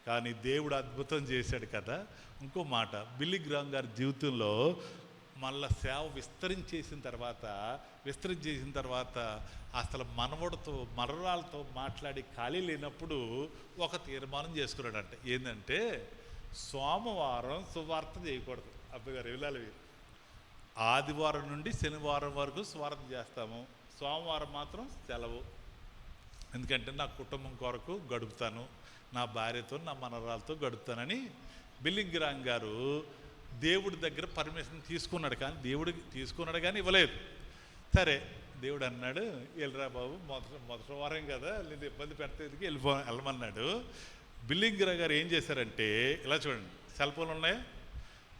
కానీ దేవుడు అద్భుతం చేశాడు కదా. ఇంకో మాట, బిల్లీ గ్రహం గారి జీవితంలో మళ్ళా సేవ విస్తరించేసిన తర్వాత అసలు మనవరాలతో మాట్లాడి ఖాళీ లేనప్పుడు ఒక తీర్మానం చేసుకున్నాడంట. ఏంటంటే సోమవారం సువార్త చేయకూడదు. అబ్బగారు వెళ్ళాలి. ఆదివారం నుండి శనివారం వరకు సువార్త చేస్తాము, సోమవారం మాత్రం సెలవు. ఎందుకంటే నా కుటుంబం కొరకు గడుపుతాను, నా భార్యతో నా మనవరాలతో గడుపుతానని బిల్లీ గ్రహం గారు దేవుడి దగ్గర పర్మిషన్ తీసుకున్నాడు. కానీ ఇవ్వలేదు. సరే దేవుడు అన్నాడు, వెళ్ళరా బాబు, మొదటి వారం కదా, నేను ఇబ్బంది పెడితే వెళ్ళమన్నాడు. బిల్లీ గ్రహం గారు ఏం చేశారంటే, ఇలా చూడండి, సెల్ ఫోన్ ఉన్నాయా?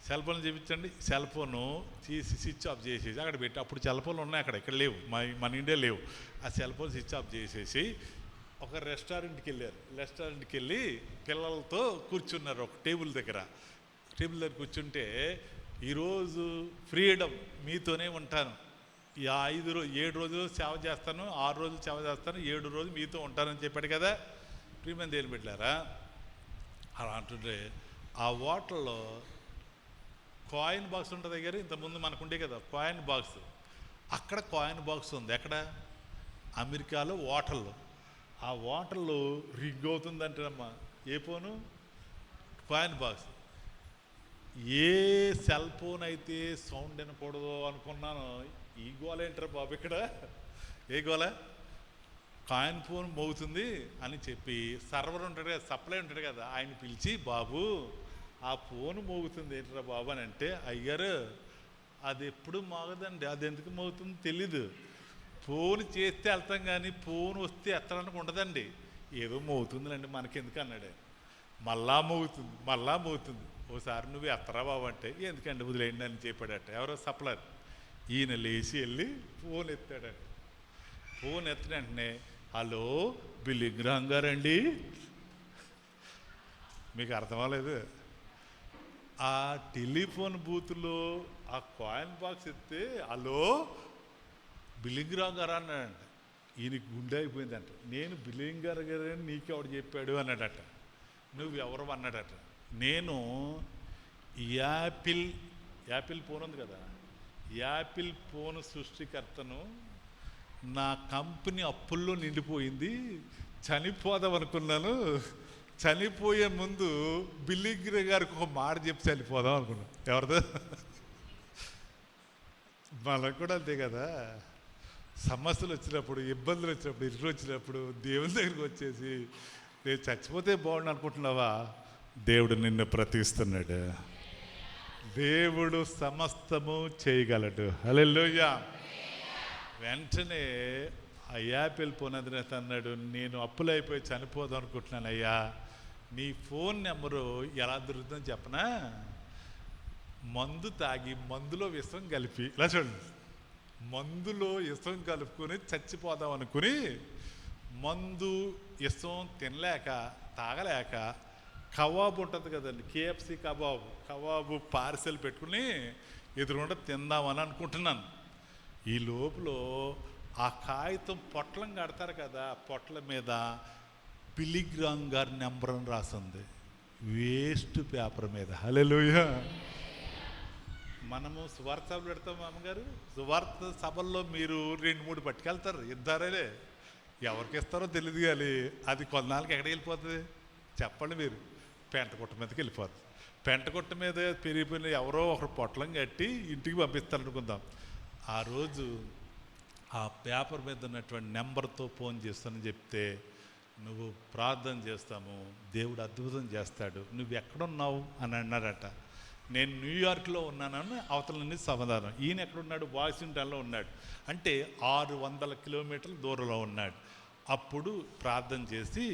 సెల్ ఫోన్ చూపించండి. సెల్ ఫోను తీసి స్విచ్ ఆఫ్ చేసేసి అక్కడ పెట్టి, అప్పుడు సెల్ ఫోన్లు ఉన్నాయి ఇక్కడ లేవు, మన ఇండియా లేవు. ఆ సెల్ ఫోన్ స్విచ్ ఆఫ్ చేసేసి ఒక రెస్టారెంట్కి వెళ్ళారు. రెస్టారెంట్కి వెళ్ళి పిల్లలతో కూర్చున్నారు ఒక టేబుల్ దగ్గర కూర్చుంటే, ఈరోజు ఫ్రీడమ్ మీతోనే ఉంటాను, 7 రోజులు సేవ చేస్తాను, 6 రోజులు సేవ చేస్తాను, 7 రోజులు మీతో ఉంటానని చెప్పాడు కదా. ప్రియమైన దేవుని బిడ్డలారా, అలా అంటుంటే ఆ హోటల్లో కాయిన్ బాక్స్ ఉంటుంది దగ్గర, ఇంతకుముందు మనకుండే కదా కాయిన్ బాక్స్, అక్కడ కాయిన్ బాక్స్ ఉంది. ఎక్కడ? అమెరికాలో హోటల్లో. ఆ హోటల్లో రింగ్ అవుతుందంటేనమ్మా, ఏ ఫోను? Coin box. ఏ సెల్ ఫోన్ అయితే సౌండ్ వినకూడదు అనుకున్నాను, ఈ గోల ఏంటారు బాబు ఇక్కడ, ఏ గోల? కాయిన్ ఫోన్ మోగుతుంది అని చెప్పి సర్వర్ ఉంటాడు కదా, సప్లై ఉంటాడు కదా, ఆయన పిలిచి, బాబు ఆ ఫోన్ మోగుతుంది ఏంటరా బాబు అని అంటే, అయ్యారు అది ఎప్పుడు మోగదండి, అది ఎందుకు మోగుతుందో తెలీదు, ఫోన్ చేస్తే వెళ్తాం కానీ ఫోన్ వస్తే ఎత్తడానికి ఉండదండి, ఏదో మోగుతుందండి మనకెందుకు అన్నాడు. మళ్ళా మోగుతుంది. ఓసారి నువ్వు ఎత్తరా బాబు అంటే, ఎందుకండి వదిలేయండి అని చెప్పాడట. ఎవరో సప్లర్. ఈయన లేచి వెళ్ళి ఫోన్ ఎత్తాడట. ఫోన్ ఎత్తిన వెంటనే, హలో బిల్లీ గ్రహం గారండి. మీకు అర్థం అవ్వలేదు? ఆ టెలిఫోన్ బూత్లో ఆ కాయిన్ బాక్స్ ఎత్తే, హలో బిల్లీ గ్రహం గారు అన్నాడంట. ఈయనకి గుండె అయిపోయిందంట. నేను బిల్లీ గ్రహం గారని నీకెవడు చెప్పాడు అన్నాడట. నువ్వెవరు అన్నాడట. నేను యాపిల్ ఫోన్ ఉంది కదా, యాపిల్ ఫోన్ సృష్టికర్తను, నా కంపెనీ అప్పుల్లో నిండిపోయింది, చనిపోదాం అనుకున్నాను, చనిపోయే ముందు బిల్లీ గ్రహం గారికి ఒక మాట చెప్పి చనిపోదాం అనుకున్నాను. ఎవరిదో? మనకు కూడా అంతే కదా, సమస్యలు వచ్చినప్పుడు, ఇబ్బందులు వచ్చినప్పుడు, ఇరుకులు వచ్చినప్పుడు దేవుని దగ్గరికి వచ్చేసి, నేను చచ్చిపోతే బాగుండు అనుకుంటున్నావా? దేవుడు నిన్ను ప్రతిస్తున్నాడు. దేవుడు సమస్తము చేయగలడు. హల్లెలూయా. వెంటనే ఆ యాపిల్ ఫోన్ అధినేత అన్నాడు, నేను అప్పులైపోయి చనిపోదాం అనుకుంటున్నాను అయ్యా, నీ ఫోన్ నెంబరు ఎలా దొరుకుతుందని చెప్పనా? మందు తాగి మందులో విషం కలిపి, ఇలా చూడండి, మందులో ఇసం కలుపుకొని చచ్చిపోదాం అనుకుని మందు ఇసం తినలేక తాగలేక కబాబు ఉంటుంది కదండి, కేఎఫ్సి కబాబు పార్సెల్ పెట్టుకుని ఎదురుగుండా తిందామని అనుకుంటున్నాను. ఈ లోపల ఆ కాగితం పొట్లం కడతారు కదా, పొట్ల మీద బిలిగ్రామ్ గారి నెంబర్ అని రాసింది, వేస్ట్ పేపర్ మీద. హల్లెలూయా. మనము సువార్త సభలు పెడతాం అమ్మగారు, సువార్త సభల్లో మీరు 2-3 పట్టుకెళ్తారు, ఇద్దరే ఎవరికి ఇస్తారో తెలియదు, కానీ అది కొన్నాళ్ళకి ఎక్కడికి వెళ్ళిపోతుంది చెప్పండి మీరు? పెంటగుట్ట మీదకి వెళ్ళిపోతుంది. పెంటగుట్ట మీద పెరిగిపోయిన ఎవరో ఒకరు పొట్లం కట్టి ఇంటికి పంపిస్తారనుకుందాం. ఆ రోజు ఆ పేపర్ మీద ఉన్నటువంటి నెంబర్తో ఫోన్ చేస్తానని చెప్తే, నువ్వు ప్రార్థన చేస్తాము, దేవుడు అద్భుతం చేస్తాడు, నువ్వు ఎక్కడున్నావు అని అన్నారట. నేను న్యూయార్క్లో ఉన్నానని అవతల నుండి సమాధానం. ఈయన ఎక్కడున్నాడు? వాషింగ్టన్లో ఉన్నాడు. అంటే 600 కిలోమీటర్ల దూరంలో ఉన్నాడు. అప్పుడు ప్రార్థన చేసి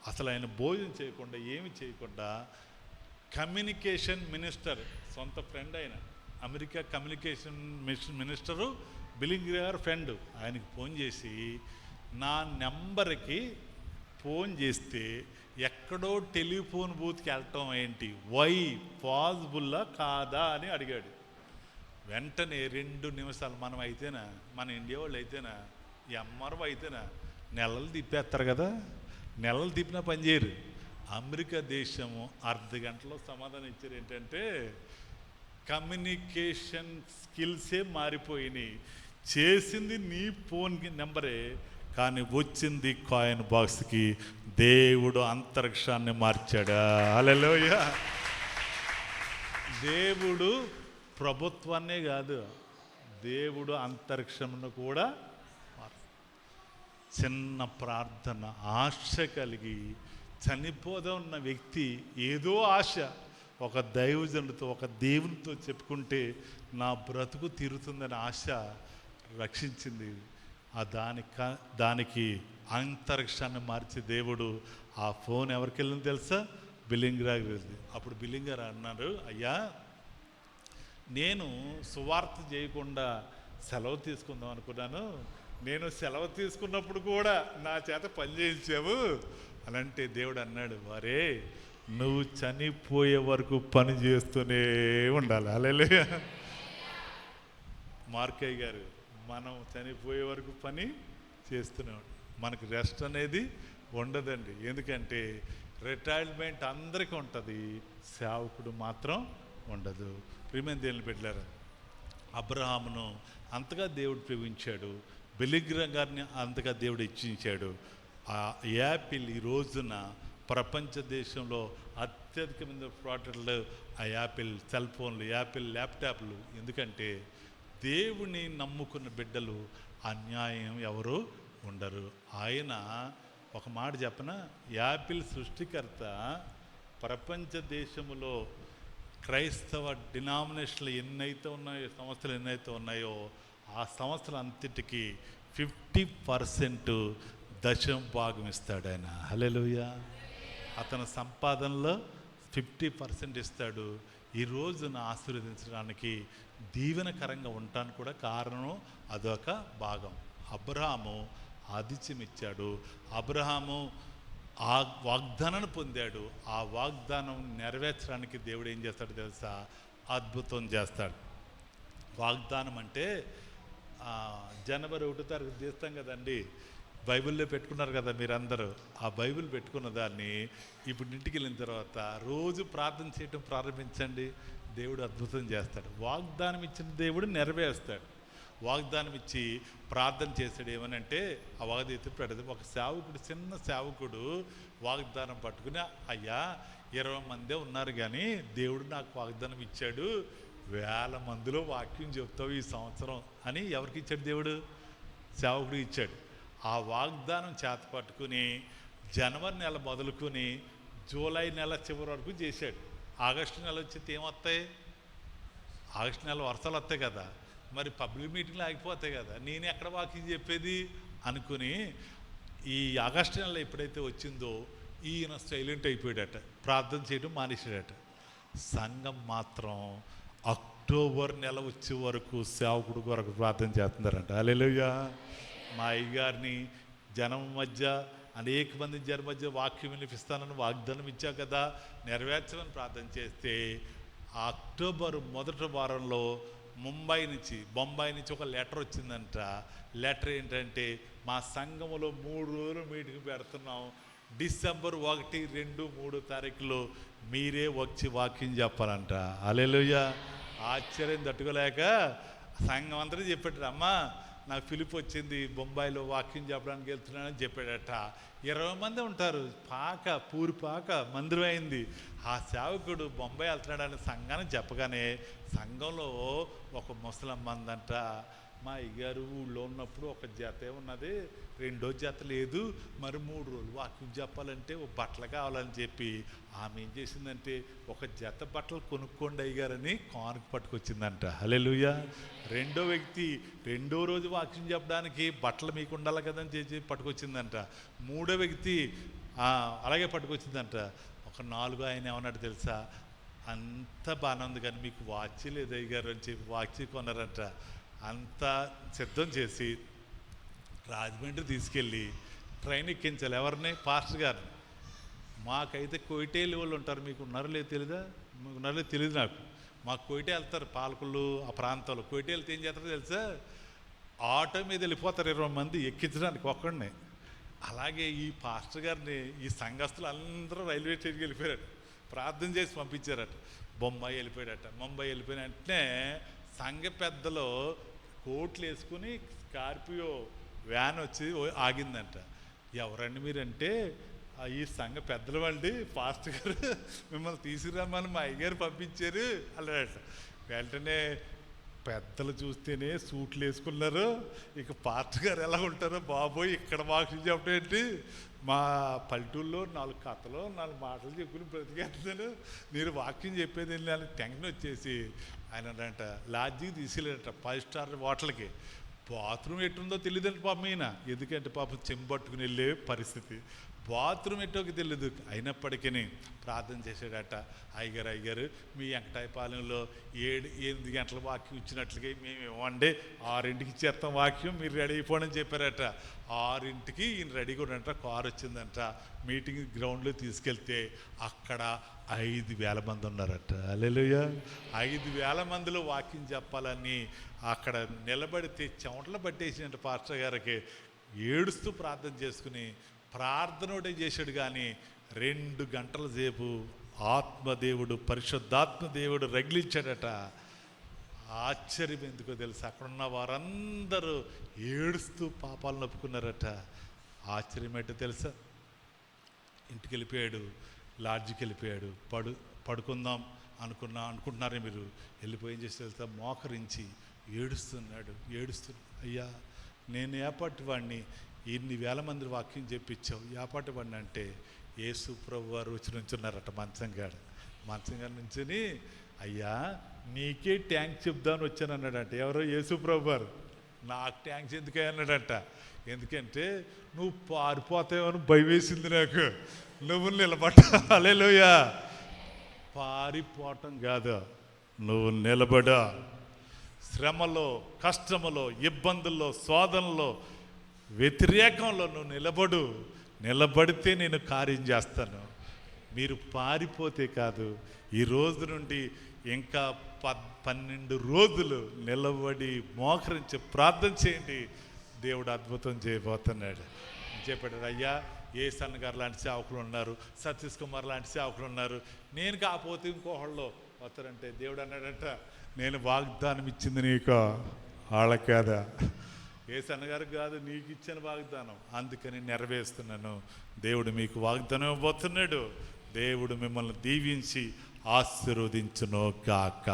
అసలు ఆయన భోజనం చేయకుండా ఏమి చేయకుండా కమ్యూనికేషన్ మినిస్టర్, సొంత ఫ్రెండ్ అయిన అమెరికా కమ్యూనికేషన్ మినిస్టరు బిలింగ్రామ్ గారు ఫ్రెండ్, ఆయనకి ఫోన్ చేసి నా నెంబర్కి ఫోన్ చేస్తే ఎక్కడో టెలిఫోన్ బూత్కి వెళ్ళటం ఏంటి, వై పాజిబుల్లా కాదా అని అడిగాడు. వెంటనే 2 నిమిషాలు, మనం అయితేనా, మన ఇండియా వాళ్ళు అయితేనా, ఈ ఎంఆర్ఓ అయితేనా నెలలు తిప్పేస్తారు కదా, నెలలు తిప్పినా పనిచేయరు. అమెరికా దేశము అర్ధగంటలో సమాధానం ఇచ్చారు. ఏంటంటే కమ్యూనికేషన్ స్కిల్సే మారిపోయినాయి, చేసింది నీ ఫోన్ నెంబరే కానీ వచ్చింది కాయిన్ బాక్స్కి. దేవుడు అంతరిక్షాన్ని మార్చాడా? హల్లెలూయా. దేవుడు ప్రభుత్వాన్నే కాదు, దేవుడు అంతరిక్షంను కూడా చిన్న ప్రార్థన, ఆశ కలిగి చనిపోదా ఉన్న వ్యక్తి ఏదో ఆశ ఒక దైవజనుడితో, ఒక దేవునితో చెప్పుకుంటే నా బ్రతుకు తీరుతుందని ఆశ రక్షించింది. దానికి అంతరిక్షాన్ని మార్చే దేవుడు. ఆ ఫోన్ ఎవరికి వెళ్ళింది తెలుసా? బిలింగ్రామ్ వెళ్ళింది. అప్పుడు బిలింగ్రామ్ అన్నారు, అయ్యా నేను సువార్త చేయకుండా సెలవు తీసుకుందాం అనుకున్నాను, నేను సెలవు తీసుకున్నప్పుడు కూడా నా చేత పని చేయించావు అని అంటే దేవుడు అన్నాడు, వరే నువ్వు చనిపోయే వరకు పని చేస్తూనే ఉండాలి. హల్లెలూయా. మార్కయ్య గారు, మనం చనిపోయే వరకు పని చేస్తున్నాం, మనకు రెస్ట్ అనేది ఉండదండి. ఎందుకంటే రిటైర్మెంట్ అందరికీ ఉంటుంది, సేవకుడు మాత్రం ఉండదు. ప్రియమైన దేవుని బిడ్డలారా, అబ్రహామును అంతగా దేవుడు ప్రేమించాడు, బిలిగ్రామ్ గారిని అంతగా దేవుడు హెచ్చించాడు. ఆ యాపిల్ ఈ రోజున ప్రపంచ దేశంలో అత్యధికమైన ప్రోడక్ట్లు ఆ యాపిల్ సెల్ ఫోన్లు, యాపిల్ ల్యాప్టాప్లు. ఎందుకంటే దేవుని నమ్ముకున్న బిడ్డలు అన్యాయం ఎవరు ఉండరు. ఆయన ఒక మాట చెప్పన, యాపిల్ సృష్టికర్త ప్రపంచ దేశంలో క్రైస్తవ డినామినేషన్లు ఎన్నైతే ఉన్నాయో, సంస్థలు ఎన్నైతే ఉన్నాయో ఆ సంస్థలు అంతటికి 50% దశం భాగం ఇస్తాడు ఆయన. హల్లెలూయా. అతని సంపాదనలో 50% ఇస్తాడు. ఈ రోజున ఆశీర్వదించడానికి, దీవెనకరంగా ఉండటానికి కూడా కారణం అదొక భాగం. అబ్రహాము ఆతిథ్యం ఇచ్చాడు, అబ్రహాము ఆ వాగ్దానాన్ని పొందాడు. ఆ వాగ్దానం నెరవేర్చడానికి దేవుడు ఏం చేస్తాడు తెలుసా? అద్భుతం చేస్తాడు. వాగ్దానం అంటే జనవరి 1వ తారీఖు చేస్తాం కదండి, బైబిల్లో పెట్టుకున్నారు కదా మీరందరూ. ఆ బైబిల్ పెట్టుకున్న దాన్ని ఇప్పుడు ఇంటికి వెళ్ళిన తర్వాత రోజు ప్రార్థన చేయటం ప్రారంభించండి, దేవుడు అద్భుతం చేస్తాడు. వాగ్దానం ఇచ్చిన దేవుడు నెరవేరుస్తాడు. వాగ్దానం ఇచ్చి ప్రార్థన చేశాడు. ఏమనంటే ఆ వాగ్దానం పెడదు. ఒక సేవకుడు, చిన్న సేవకుడు వాగ్దానం పట్టుకుని, అయ్యా 20 మందే ఉన్నారు కానీ దేవుడు నాకు వాగ్దానం ఇచ్చాడు, 1000 మందిలో వాక్యం చెప్తావు ఈ సంవత్సరం అని. ఎవరికి ఇచ్చాడు? దేవుడు సేవకుడు ఇచ్చాడు. ఆ వాగ్దానం చేత పట్టుకుని జనవరి నెల మొదలుకొని జూలై నెల చివరి వరకు చేశాడు. ఆగస్టు నెల వచ్చేది ఏమొస్తాయి? ఆగస్టు నెల వర్షాలు వస్తాయి కదా, మరి పబ్లిక్ మీటింగ్లు ఆగిపోతాయి కదా, నేను ఎక్కడ వాక్యం చెప్పేది అనుకుని ఈ ఆగస్టు నెల ఎప్పుడైతే వచ్చిందో ఈయన సైలెంట్ అయిపోయాడట, ప్రార్థన చేయడం మానేశాడట. సంఘం మాత్రం అక్టోబర్ నెల వచ్చే వరకు సేవకుడు కొరకు ప్రార్థన చేస్తున్నారంట. హల్లెలూయా. మా అయ్యగారిని జనం మధ్య అనేక మంది జనం మధ్య వాక్యం వినిపిస్తానని వాగ్దానం ఇచ్చా కదా, నెరవేర్చమని ప్రార్థన చేస్తే అక్టోబర్ మొదటి వారంలో బొంబాయి నుంచి ఒక లెటర్ వచ్చిందంట. లెటర్ ఏంటంటే, మా సంఘములో 3 రోజులు మీటింగ్ పెడుతున్నాం, డిసెంబర్ 1, 2, 3 తారీఖులో మీరే వచ్చి వాక్యం చెప్పాలంట. హల్లెలూయా. ఆశ్చర్యం తట్టుకోలేక సంఘం అంతా చెప్పాడు, అమ్మా నాకు పిలుపు వచ్చింది, బొంబాయిలో వాక్యం చెప్పడానికి వెళ్తున్నానని చెప్పాడట. 20 మంది ఉంటారు, పూరిపాక మందిరం అయింది. ఆ సేవకుడు బొంబాయి వెళ్తున్నాడని సంఘానికి చెప్పగానే సంఘంలో ఒక ముసలమ్మ అందంట, మా అయ్యగారు ఊళ్ళో ఉన్నప్పుడు ఒక జత ఉన్నది, 2వ జత లేదు, మరి 3 రోజులు వాక్యం చెప్పాలంటే ఒక బట్టలు కావాలని చెప్పి ఆమె ఏం చేసిందంటే, ఒక జత బట్టలు కొనుక్కోండి అయ్యగారని కానుక పట్టుకొచ్చిందంట. హల్లెలూయా. రెండో వ్యక్తి 2వ రోజు వాక్యం చెప్పడానికి బట్టలు మీకు ఉండాలి కదని చేసి పట్టుకొచ్చిందంట. 3వ వ్యక్తి అలాగే పట్టుకొచ్చిందంట. ఒక 4 ఆయన ఏమన్నాడు తెలుసా, అంత బాగానే ఉంది కానీ మీకు వాచ్ లేదు అయ్యగారు అని చెప్పి వాచ్ కొన్నారంట. అంతా సిద్ధం చేసి రాజమండ్రి తీసుకెళ్ళి ట్రైన్ ఎక్కించాలి. ఎవరిని? పాస్టర్ గారిని. మాకైతే కోయిటేలు వాళ్ళు ఉంటారు, మీకు ఉన్నారో లేదు తెలీదా? మీకు ఉన్నారో లేదు తెలియదు నాకు. మాకు కోయిటే వెళ్తారు పాలకులు ఆ ప్రాంతంలో. కోయిటే వెళ్తే ఏం చేస్తారో తెలుసా, ఆటో మీద వెళ్ళిపోతారు 20 మంది ఎక్కించడానికి ఒక్కడిని. అలాగే ఈ పాస్టర్ గారిని ఈ సంఘస్థులు అందరూ రైల్వే స్టేషన్కి వెళ్ళిపోయారట, ప్రార్థన చేసి పంపించారట. బొంబాయి వెళ్ళిపోయాడట. ముంబై వెళ్ళిపోయిన వెంటనే సంఘ పెద్దలు కోట్లు వేసుకుని స్కార్పియో వ్యాన్ వచ్చి ఆగిందంట. ఎవరండి మీరంటే, ఈ సంఘ పెద్దలు అండి, పాస్టర్ గారు మిమ్మల్ని తీసుకురమ్మని మా అయ్యగారు పంపించారు అన్నాడట. వెంటనే పెద్దలు చూస్తేనే సూట్లు వేసుకున్నారు, ఇక పాస్టర్ గారు ఎలా ఉంటారో బాబోయ్ ఇక్కడ వాక్యం చెప్పడం ఏంటి, మా పల్లెటూళ్ళలో 4 కథలు 4 మాటలు చెప్పుకుని బ్రతికేస్తున్నాను, మీరు వాక్యం చెప్పేది వెళ్ళి టెన్షన్ వచ్చేసి ఆయన అంట లాడ్జికి తీసుకెళ్ళాడట 5 స్టార్ హోటల్కి. బాత్రూమ్ ఎట్టుందో తెలియదండి పాపం ఈయన, ఎందుకంటే పాపం చెంబట్టుకుని వెళ్ళే పరిస్థితి, బాత్రూమ్ ఎట్టోకి తెలియదు. అయినప్పటికీ ప్రార్థన చేశాడట, అయ్యగారు మీ వెంకటాయపాలెంలో 7-8 గంటల వాక్యం ఇచ్చినట్లుగా మేము ఇవ్వండి, 6ంటికి ఇచ్చేస్తాం వాక్యం, మీరు రెడీ అయిపోండి అని చెప్పారట. 6ంటికి ఈయన రెడీగా ఉన్నట, కారు వచ్చిందంట. మీటింగ్ గ్రౌండ్లో తీసుకెళ్తే అక్కడ 5,000 మంది ఉన్నారట. హల్లెలూయా. 5,000 మందిలో వాక్యం చెప్పాలని అక్కడ నిలబడితే చెమటలు పట్టేసినట్ట పాస్టర్ గారికి. ఏడుస్తూ ప్రార్థన చేసుకుని ప్రార్థన ఒకటే చేశాడు కానీ 2 గంటల సేపు ఆత్మదేవుడు, పరిశుద్ధాత్మదేవుడు రగిలించాడట. ఆశ్చర్యం ఎందుకో తెలుసు, అక్కడున్న వారందరూ ఏడుస్తూ పాపాలను ఒప్పుకున్నారట. ఆశ్చర్యం ఏంటో తెలుసా, ఇంటికి వెళ్ళిపోయాడు, లాడ్జికి వెళ్ళిపోయాడు. పడుకుందాం అనుకుంటున్నారే మీరు, వెళ్ళిపోయి ఏం చేసి తెలుసా, మోకరించి ఏడుస్తున్నాడు. అయ్యా నేను ఏపాటి వాడిని, ఇన్ని వేల మంది వాక్యం చెప్పించావు, ఏపాటి వాడిని అంటే, యేసు ప్రభు వారు వచ్చి నుంచున్నారట మంచం కాడ నుంచుని, అయ్యా నీకే ట్యాంక్స్ చెప్దామని వచ్చాను అన్నాడంట. ఎవరో యేసు ప్రభు వారు. నాకు ట్యాంక్స్ ఎందుకే అన్నాడంట. ఎందుకంటే నువ్వు పారిపోతావని భయం వేసింది నాకు, నువ్వు నిలబడ్డా. హల్లెలూయా. పారిపోవటం కాదు, నువ్వు నిలబడా. శ్రమలో, కష్టములో, ఇబ్బందుల్లో, శోధనలో, వ్యతిరేకంలో నువ్వు నిలబడితే నేను కార్యం చేస్తాను. మీరు పారిపోతే కాదు, ఈ రోజు నుండి ఇంకా 12 రోజులు నిలబడి మోకరించి ప్రార్థన చేయండి, దేవుడు అద్భుతం చేయబోతున్నాడు చెప్పాడు. అయ్యా ఏసన్న గారు లాంటి సేవకులు ఉన్నారు, సతీష్ కుమార్ లాంటి సేవకులు ఉన్నారు, నేను కాకపోతే ఇంకోహళ్ళు వస్తారంటే దేవుడు అన్నాడంట, నేను వాగ్దానం ఇచ్చింది నీకు వాళ్ళకి కాదా, ఏసన్న గారికి కాదు, నీకు ఇచ్చిన వాగ్దానం, అందుకని నెరవేరుస్తున్నాను. దేవుడు మీకు వాగ్దానం ఇవ్వబోతున్నాడు. దేవుడు మిమ్మల్ని దీవించి ఆశీర్వదించును గాక.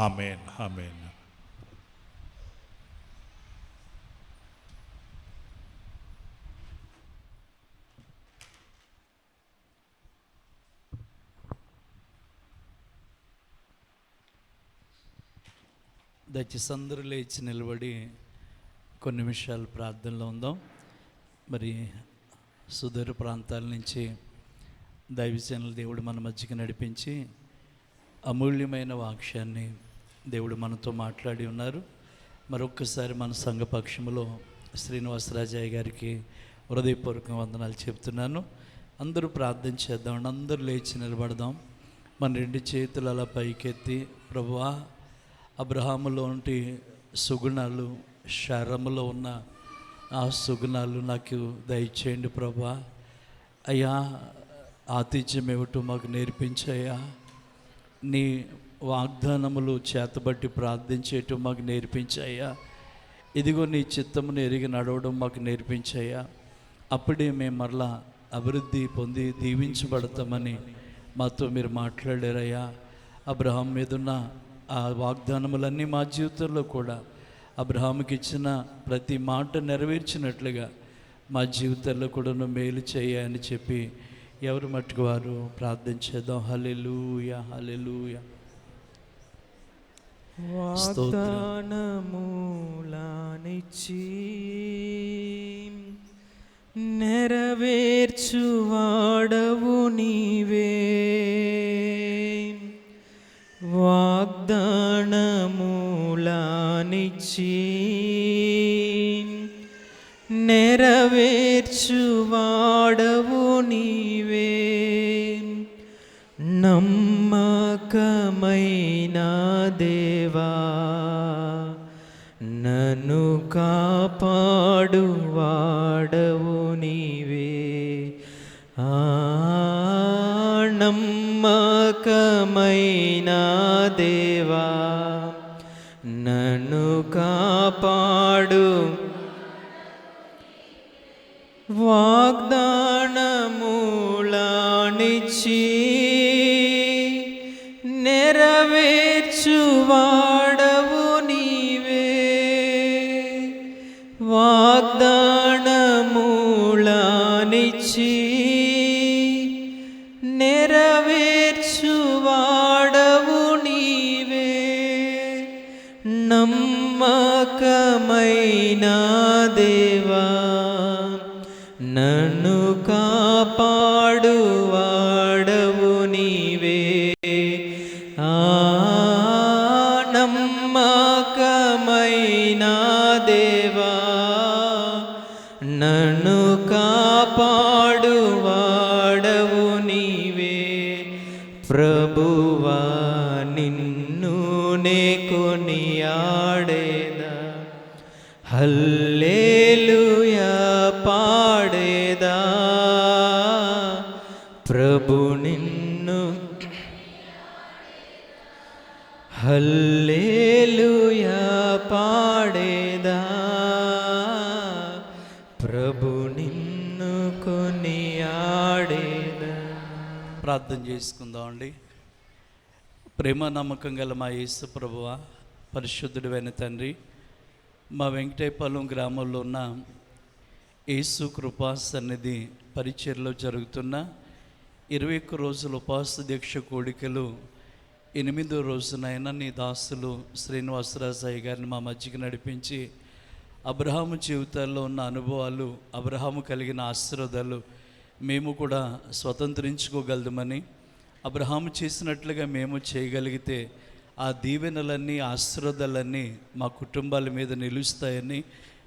ఆమేన్, ఆమేన్. దయచేసి అందరూ లేచి నిలబడి కొన్ని నిమిషాలు ప్రార్థనలో ఉందాం. మరి సుదూర ప్రాంతాల నుంచి దైవజనులు దేవుడు మన మధ్యకి నడిపించి అమూల్యమైన వాక్యాన్ని దేవుడు మనతో మాట్లాడి ఉన్నారు. మరొక్కసారి మన సంఘపక్షంలో శ్రీనివాసరాజయ్య గారికి హృదయపూర్వక వందనాలు చెప్తున్నాను. అందరూ ప్రార్థన చేద్దాం, అందరూ లేచి నిలబడదాం. మన 2 చేతులు అలా పైకెత్తి, ప్రభువా, అబ్రహాములో ఉంటే సుగుణాలు, శరములో ఉన్న ఆ సుగుణాలు నాకు దయచేయండి ప్రభువా. అయ్యా, ఆతిథ్యం ఏమిటో మాకు నేర్పించయ్యా. నీ వాగ్దానములు చేతబట్టి ప్రార్థించేయటం మాకు నేర్పించయ్యా. ఇదిగో నీ చిత్తమును ఎరిగి నడవడం మాకు నేర్పించయ్యా. అప్పుడే మేము మరలా అభివృద్ధి పొంది దీవించబడతామని మాతో మీరు మాట్లాడారయ్యా. అబ్రహాం మీదున్న ఆ వాగ్దానములన్నీ మా జీవితంలో కూడా అబ్రహాముకి ఇచ్చిన ప్రతి మాట నెరవేర్చినట్లుగా మా జీవితాల్లో కూడా నువ్వు మేలు చేయని చెప్పి ఎవరు మట్టుకు వారు ప్రార్థన చేద్దాం. హల్లెలూయా, హల్లెలూయా. వాగ్దానములనిచ్చి నెరవేర్చువాడవు నీవే. వాగ్దానములనిచ్చి నెరవేర్చువాడవు నీవే. నమ్మకమైన దేవా, నన్ను కాపాడువాడవు నీవే. నమ్మకమైన దేవా, నన్ను కాపాడు. వాగ్దానములనిచ్చి నెరవేర్చువాడవు నీవే. వాగ్దానములనిచ్చి నెరవేర్చువాడవు నీవే. నమ్మకమైన దేవా, నన్ను కాపాడువాడవు నీవే. నమ్మకమైన దేవా, నన్ను కాపాడువాడవు నీవే. ప్రభువా, నిన్ను నే కొనియాడేదా, హల్లెలూయా పాడేదా. ప్రభు నిన్ను హల్లెలూయా పాడేదా. ప్రభు నిన్ను కొనియాడేదా. ప్రార్థన చేసుకుందాం అండి. ప్రేమ నమ్మకం గల మా యేసు ప్రభువా, పరిశుద్ధుడైన తండ్రి, మా వెంకటేపాలెం గ్రామంలో ఉన్న యేసు కృపా సన్నిధి పరిచర్లో జరుగుతున్న 21 రోజుల ఉపవాస దీక్ష కోడికలు 8వ రోజునైనా నీ దాసులు శ్రీనివాసరాజయ్య గారిని మా మధ్యకి నడిపించి అబ్రహాము జీవితాల్లో ఉన్న అనుభవాలు, అబ్రహాము కలిగిన ఆశీర్వాదాలు మేము కూడా స్వతంత్రించుకోగలమని, అబ్రహాము చేసినట్లుగా మేము చేయగలిగితే ఆ దీవెనలన్నీ, ఆశీర్వాదాలన్నీ మా కుటుంబాల మీద నిలుస్తాయని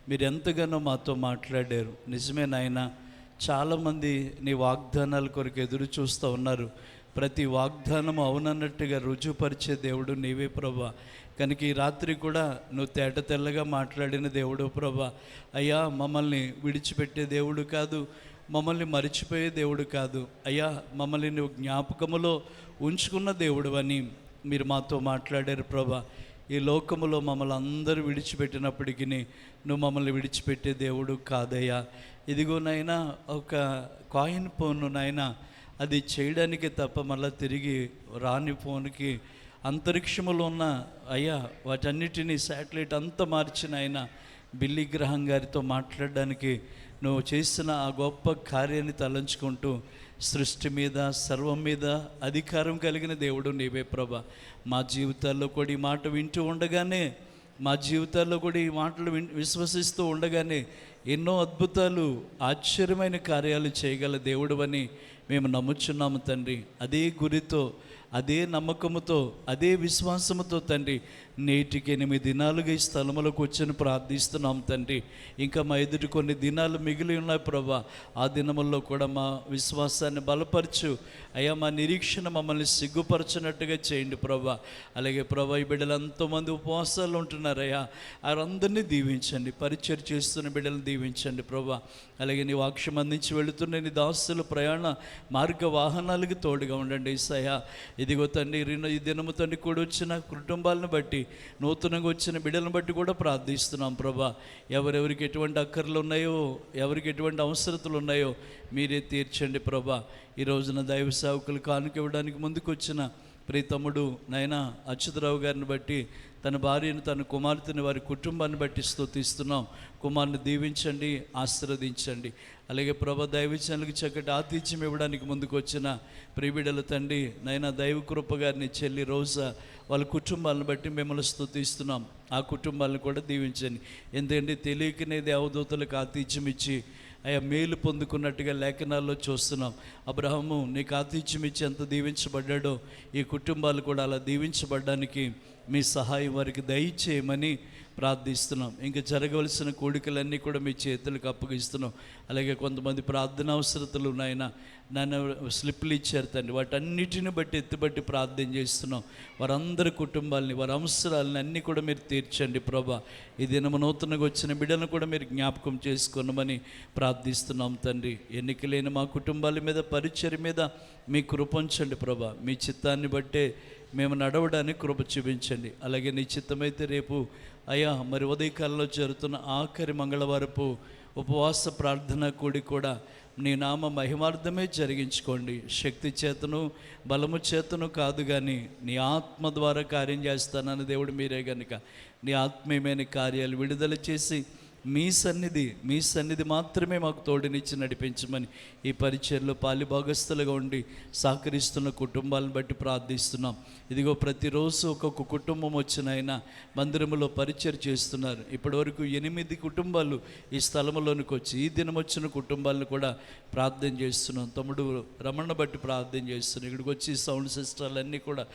మీరు ఎంతగానో మాతో మాట్లాడారు. నిజమే నాయన, చాలామంది నీ వాగ్దానాల కొరకు ఎదురు చూస్తూ ఉన్నారు. ప్రతి వాగ్దానం అవునన్నట్టుగా రుజువుపరిచే దేవుడు నీవే ప్రభా. కనుక ఈ రాత్రి కూడా నువ్వు తేట తెల్లగా మాట్లాడిన దేవుడు ప్రభా. అయ్యా, మమ్మల్ని విడిచిపెట్టే దేవుడు కాదు, మమ్మల్ని మరిచిపోయే దేవుడు కాదు అయ్యా, మమ్మల్ని నువ్వు జ్ఞాపకములో ఉంచుకున్న దేవుడు అని మీరు మాతో మాట్లాడారు ప్రభా. ఈ లోకములో మమ్మల్ని అందరూ విడిచిపెట్టినప్పటికీ నువ్వు మమ్మల్ని విడిచిపెట్టే దేవుడు కాదయ్యా. ఇదిగోనైనా ఒక కాయిన్ ఫోను నాయనా, అది చేయడానికి తప్ప మళ్ళీ తిరిగి రాని ఫోన్కి అంతరిక్షములో ఉన్న అయ్యా వాటన్నిటినీ శాటిలైట్ అంతా మార్చిన ఆయన బిల్లీ గ్రహం గారితో మాట్లాడడానికి నువ్వు చేసిన ఆ గొప్ప కార్యాన్ని తలంచుకుంటూ సృష్టి మీద, సర్వం మీద అధికారం కలిగిన దేవుడు నీవే ప్రభా. మా జీవితాల్లో కూడా ఈ మాట వింటూ ఉండగానే, మా జీవితాల్లో కూడా ఈ మాటలు విశ్వసిస్తూ ఉండగానే ఎన్నో అద్భుతాలు, ఆశ్చర్యమైన కార్యాలు చేయగల దేవుడు అని మేము నమ్ముచున్నాము తండ్రి. అదే గురితో, అదే నమ్మకముతో, అదే విశ్వాసముతో తండ్రి నేటికి 8 దినాలుగా ఈ స్థలములకు వచ్చి ప్రార్థిస్తున్నాం తండ్రి. ఇంకా మా ఎదుటి కొన్ని దినాలు మిగిలి ఉన్నాయి ప్రభా. ఆ దినముల్లో కూడా మా విశ్వాసాన్ని బలపరచు అయ్యా. మా నిరీక్షణ మమ్మల్ని సిగ్గుపరచినట్టుగా చేయండి ప్రభా. అలాగే ప్రభా, ఈ బిడ్డలు ఎంతోమంది ఉపవాసాలు ఉంటున్నారయ్యా, వారందరినీ దీవించండి. పరిచయం చేస్తున్న బిడ్డలను దీవించండి ప్రభా. అలాగే నీ వాక్యం అందించి వెళుతున్న నీ దాసులు ప్రయాణ మార్గ వాహనాలకు తోడుగా ఉండండి యేసయ్యా. ఇదిగో తండ్రి, ఈ దినము తండ్రి కూడా వచ్చిన కుటుంబాలను బట్టి, నూతనంగా వచ్చిన బిడ్డలను బట్టి కూడా ప్రార్థిస్తున్నాం ప్రభా. ఎవరెవరికి ఎటువంటి అక్కర్లు ఉన్నాయో, ఎవరికి ఎటువంటి అవసరతలు ఉన్నాయో మీరే తీర్చండి ప్రభా. ఈ రోజున దైవ సేవకులు కానుక ఇవ్వడానికి ముందుకు వచ్చిన ప్రియతమ్ముడు నాయన అచ్యుతరావు గారిని బట్టి, తన భార్యను, తన కుమార్తెని, వారి కుటుంబాన్ని బట్టి స్తుతిస్తున్నాం. కుమారుని దీవించండి, ఆశీర్వదించండి. అలాగే ప్రభా, దైవజనులకు చక్కటి ఆతిథ్యం ఇవ్వడానికి ముందుకు వచ్చిన ప్రియబిడ్డల తండ్రి నైనా దైవ కృప గారిని, చెల్లి రోజా, వాళ్ళ కుటుంబాలను బట్టి మిమ్మల్ని స్తుతిస్తున్నాం. ఆ కుటుంబాలను కూడా దీవించండి. ఎందుకంటే తెలియకనే దేవదూతలకు ఆతిథ్యం ఇచ్చి అయ్యా మేలు పొందుకున్నట్టుగా లేఖనాల్లో చూస్తున్నాం. అబ్రహాము నీకు ఆతిథ్యం ఇచ్చి ఎంత దీవించబడ్డాడో ఈ కుటుంబాలు కూడా అలా దీవించబడ్డానికి మీ సహాయం వారికి దయచేయమని ప్రార్థిస్తున్నాం. ఇంకా జరగవలసిన కోడికలన్నీ కూడా మీ చేతులకు అప్పగిస్తున్నాం. అలాగే కొంతమంది ప్రార్థన అవసరతలు నాయన నన్ను స్లిప్లు ఇచ్చారు తండ్రి, వాటన్నిటిని బట్టి ఎత్తుబట్టి ప్రార్థన చేస్తున్నాం. వారందరి కుటుంబాలని, వారి అవసరాలని అన్నీ కూడా మీరు తీర్చండి ప్రభా. ఈ దినము నూతనగా వచ్చిన బిడ్డలను కూడా మీరు జ్ఞాపకం చేసుకున్నామని ప్రార్థిస్తున్నాం తండ్రి. ఎన్నికలేని మా కుటుంబాల మీద, పరిచర్య మీద మీ కృప ఉంచండి ప్రభా. మీ చిత్తాన్ని బట్టే మేము నడవడానికి కృప చూపించండి. అలాగే నీ చిత్తమైతే రేపు అయ్యా మరి ఉదయకాలంలో జరుగుతున్న ఆఖరి మంగళవారపు ఉపవాస ప్రార్థన కూడి కూడా నీ నామ మహిమార్థమే జరిగించుకోండి. శక్తి చేతను బలము చేతను కాదు కానీ నీ ఆత్మ ద్వారా కార్యం చేస్తానని దేవుడు మీరే కనుక నీ ఆత్మీయమైన కార్యాలు విడుదల చేసి మీ సన్నిధి మాత్రమే మాకు తోడునిచ్చి నడిపించమని ఈ పరిచర్లో పాలిభాగస్తులుగా ఉండి సహకరిస్తున్న కుటుంబాలను బట్టి ప్రార్థిస్తున్నాం. ఇదిగో ప్రతిరోజు ఒక్కొక్క కుటుంబం వచ్చినైనా మందిరంలో పరిచర్ చేస్తున్నారు. ఇప్పటివరకు 8 కుటుంబాలు ఈ స్థలంలోనికి వచ్చి ఈ దినం వచ్చిన కుటుంబాలను కూడా ప్రార్థన చేస్తున్నాం. తమ్ముడు రమణ బట్టి ప్రార్థన చేస్తున్నాం. ఇక్కడికి వచ్చి సౌండ్ సిస్టర్లన్నీ కూడా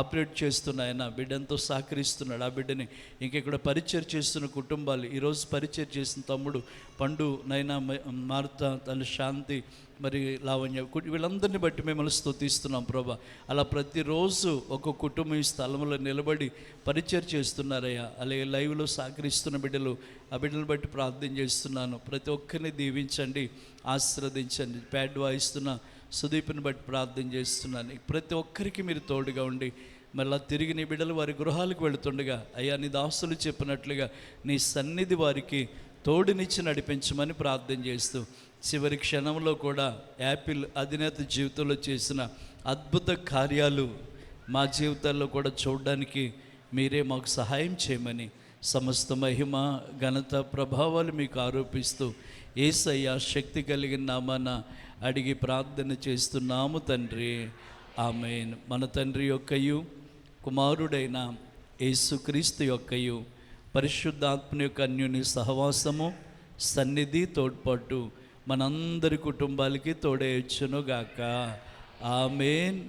ఆపరేట్ చేస్తున్నాయన బిడ్డంతో సహకరిస్తున్నాడు. ఆ బిడ్డని ఇంకెక్కడ పరిచర్ చేస్తున్న కుటుంబాలు, ఈరోజు పరిచర్ చేసిన తమ్ముడు పండు నైనా, మార్త, తల్లి శాంతి, మరి లావణ్య, వీళ్ళందరినీ బట్టి మిమ్మల్ని స్తుతిస్తున్నాం ప్రభా. అలా ప్రతిరోజు ఒక కుటుంబం ఈ స్థలంలో నిలబడి పరిచయం చేస్తున్నారయ్యా. అలాగే లైవ్లో సహకరిస్తున్న బిడ్డలు, ఆ బిడ్డలను బట్టి ప్రార్థన చేస్తున్నాను. ప్రతి ఒక్కరిని దీవించండి, ఆశీర్వదించండి. ప్యాడ్ వాయిస్తున్న సుదీప్ని బట్టి ప్రార్థన చేస్తున్నాను. ప్రతి ఒక్కరికి మీరు తోడుగా ఉండి మళ్ళీ తిరిగి నీ బిడ్డలు వారి గృహాలకు వెళుతుండగా అయ్యా నీ దాసులు చెప్పినట్లుగా నీ సన్నిధి వారికి తోడునిచ్చి నడిపించమని ప్రార్థన చేస్తూ చివరి క్షణంలో కూడా యాపిల్ అధినేత జీవితంలో చేసిన అద్భుత కార్యాలు మా జీవితాల్లో కూడా చూడడానికి మీరే మాకు సహాయం చేయమని సమస్త మహిమ ఘనత ప్రభావాలు మీకు ఆరోపిస్తూ యేసయ్య శక్తి కలిగిన నామాన అడిగి ప్రార్థన చేస్తున్నాము తండ్రి, ఆమేన్. మన తండ్రి యొక్కయు కుమారుడైన యేసుక్రీస్తు యొక్కయు పరిశుద్ధాత్మ యొక్క అన్యోన్య సహవాసము, సన్నిధి, తోడ్పాటు మనందరి కుటుంబాలకి తోడేయొచ్చునుగాక. ఆమేన్,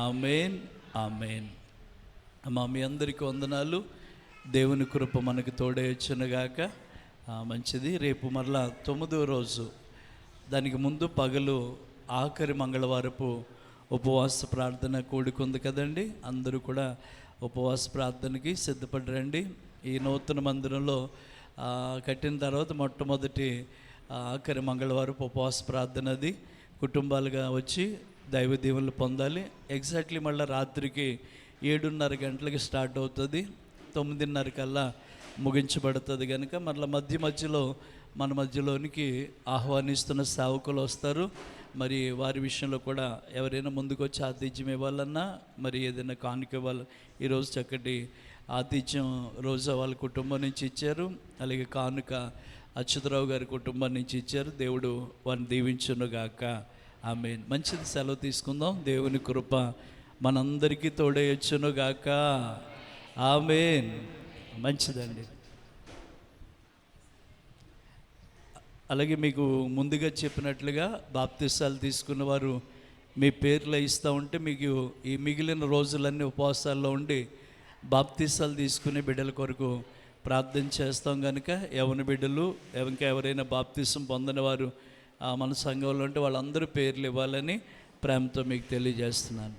ఆమేన్, ఆమేన్. అమ్మా మీ అందరికీ వందనాలు. దేవుని కృప మనకు తోడేయొచ్చునుగాక. మంచిది. రేపు మరలా 9వ రోజు, దానికి ముందు పగలు ఆఖరి మంగళవారపు ఉపవాస ప్రార్థన కూడుకుంది కదండి. అందరూ కూడా ఉపవాస ప్రార్థనకి సిద్ధపడరండి. ఈ నూతన మందిరంలో కట్టిన తర్వాత మొట్టమొదటి ఆఖరి మంగళవారపు ఉపవాస ప్రార్థన అది కుటుంబాలుగా వచ్చి దైవ దీవెనలు పొందాలి. ఎగ్జాక్ట్లీ మళ్ళీ రాత్రికి 7:30 గంటలకి స్టార్ట్ అవుతుంది, 9:30 కల్లా ముగించబడుతుంది. కనుక మళ్ళీ మధ్యలో మన మధ్యలోనికి ఆహ్వానిస్తున్న సేవకులు వస్తారు. మరి వారి విషయంలో కూడా ఎవరైనా ముందుకు వచ్చి ఆతిథ్యం ఇవ్వాలన్నా, మరి ఏదైనా కానుక ఇవ్వాలి. ఈరోజు చక్కటి ఆతిథ్యం రోజా వాళ్ళ కుటుంబం నుంచి ఇచ్చారు. అలాగే కానుక అచ్యుతరావు గారి కుటుంబం నుంచి ఇచ్చారు. దేవుడు వారిని దీవించునుగాక. ఆమేన్. మంచిది. సెలవు తీసుకుందాం. దేవుని కృప మనందరికీ తోడేయొచ్చునుగాక. ఆమేన్. మంచిదండి. అలాగే మీకు ముందుగా చెప్పినట్లుగా బాప్తిసాలు తీసుకున్న వారు మీ పేర్లు ఇస్తూ ఉంటే మీకు ఈ మిగిలిన రోజులన్నీ ఉపవాసాల్లో ఉండి బాప్తీసాలు తీసుకునే బిడ్డల కొరకు ప్రార్థన చేస్తాం కనుక యవన బిడ్డలు ఇంకా ఎవరైనా బాప్తీసం పొందిన వారు మన సంఘంలో ఉంటే వాళ్ళందరూ పేర్లు ఇవ్వాలని ప్రేమతో మీకు తెలియజేస్తున్నాను.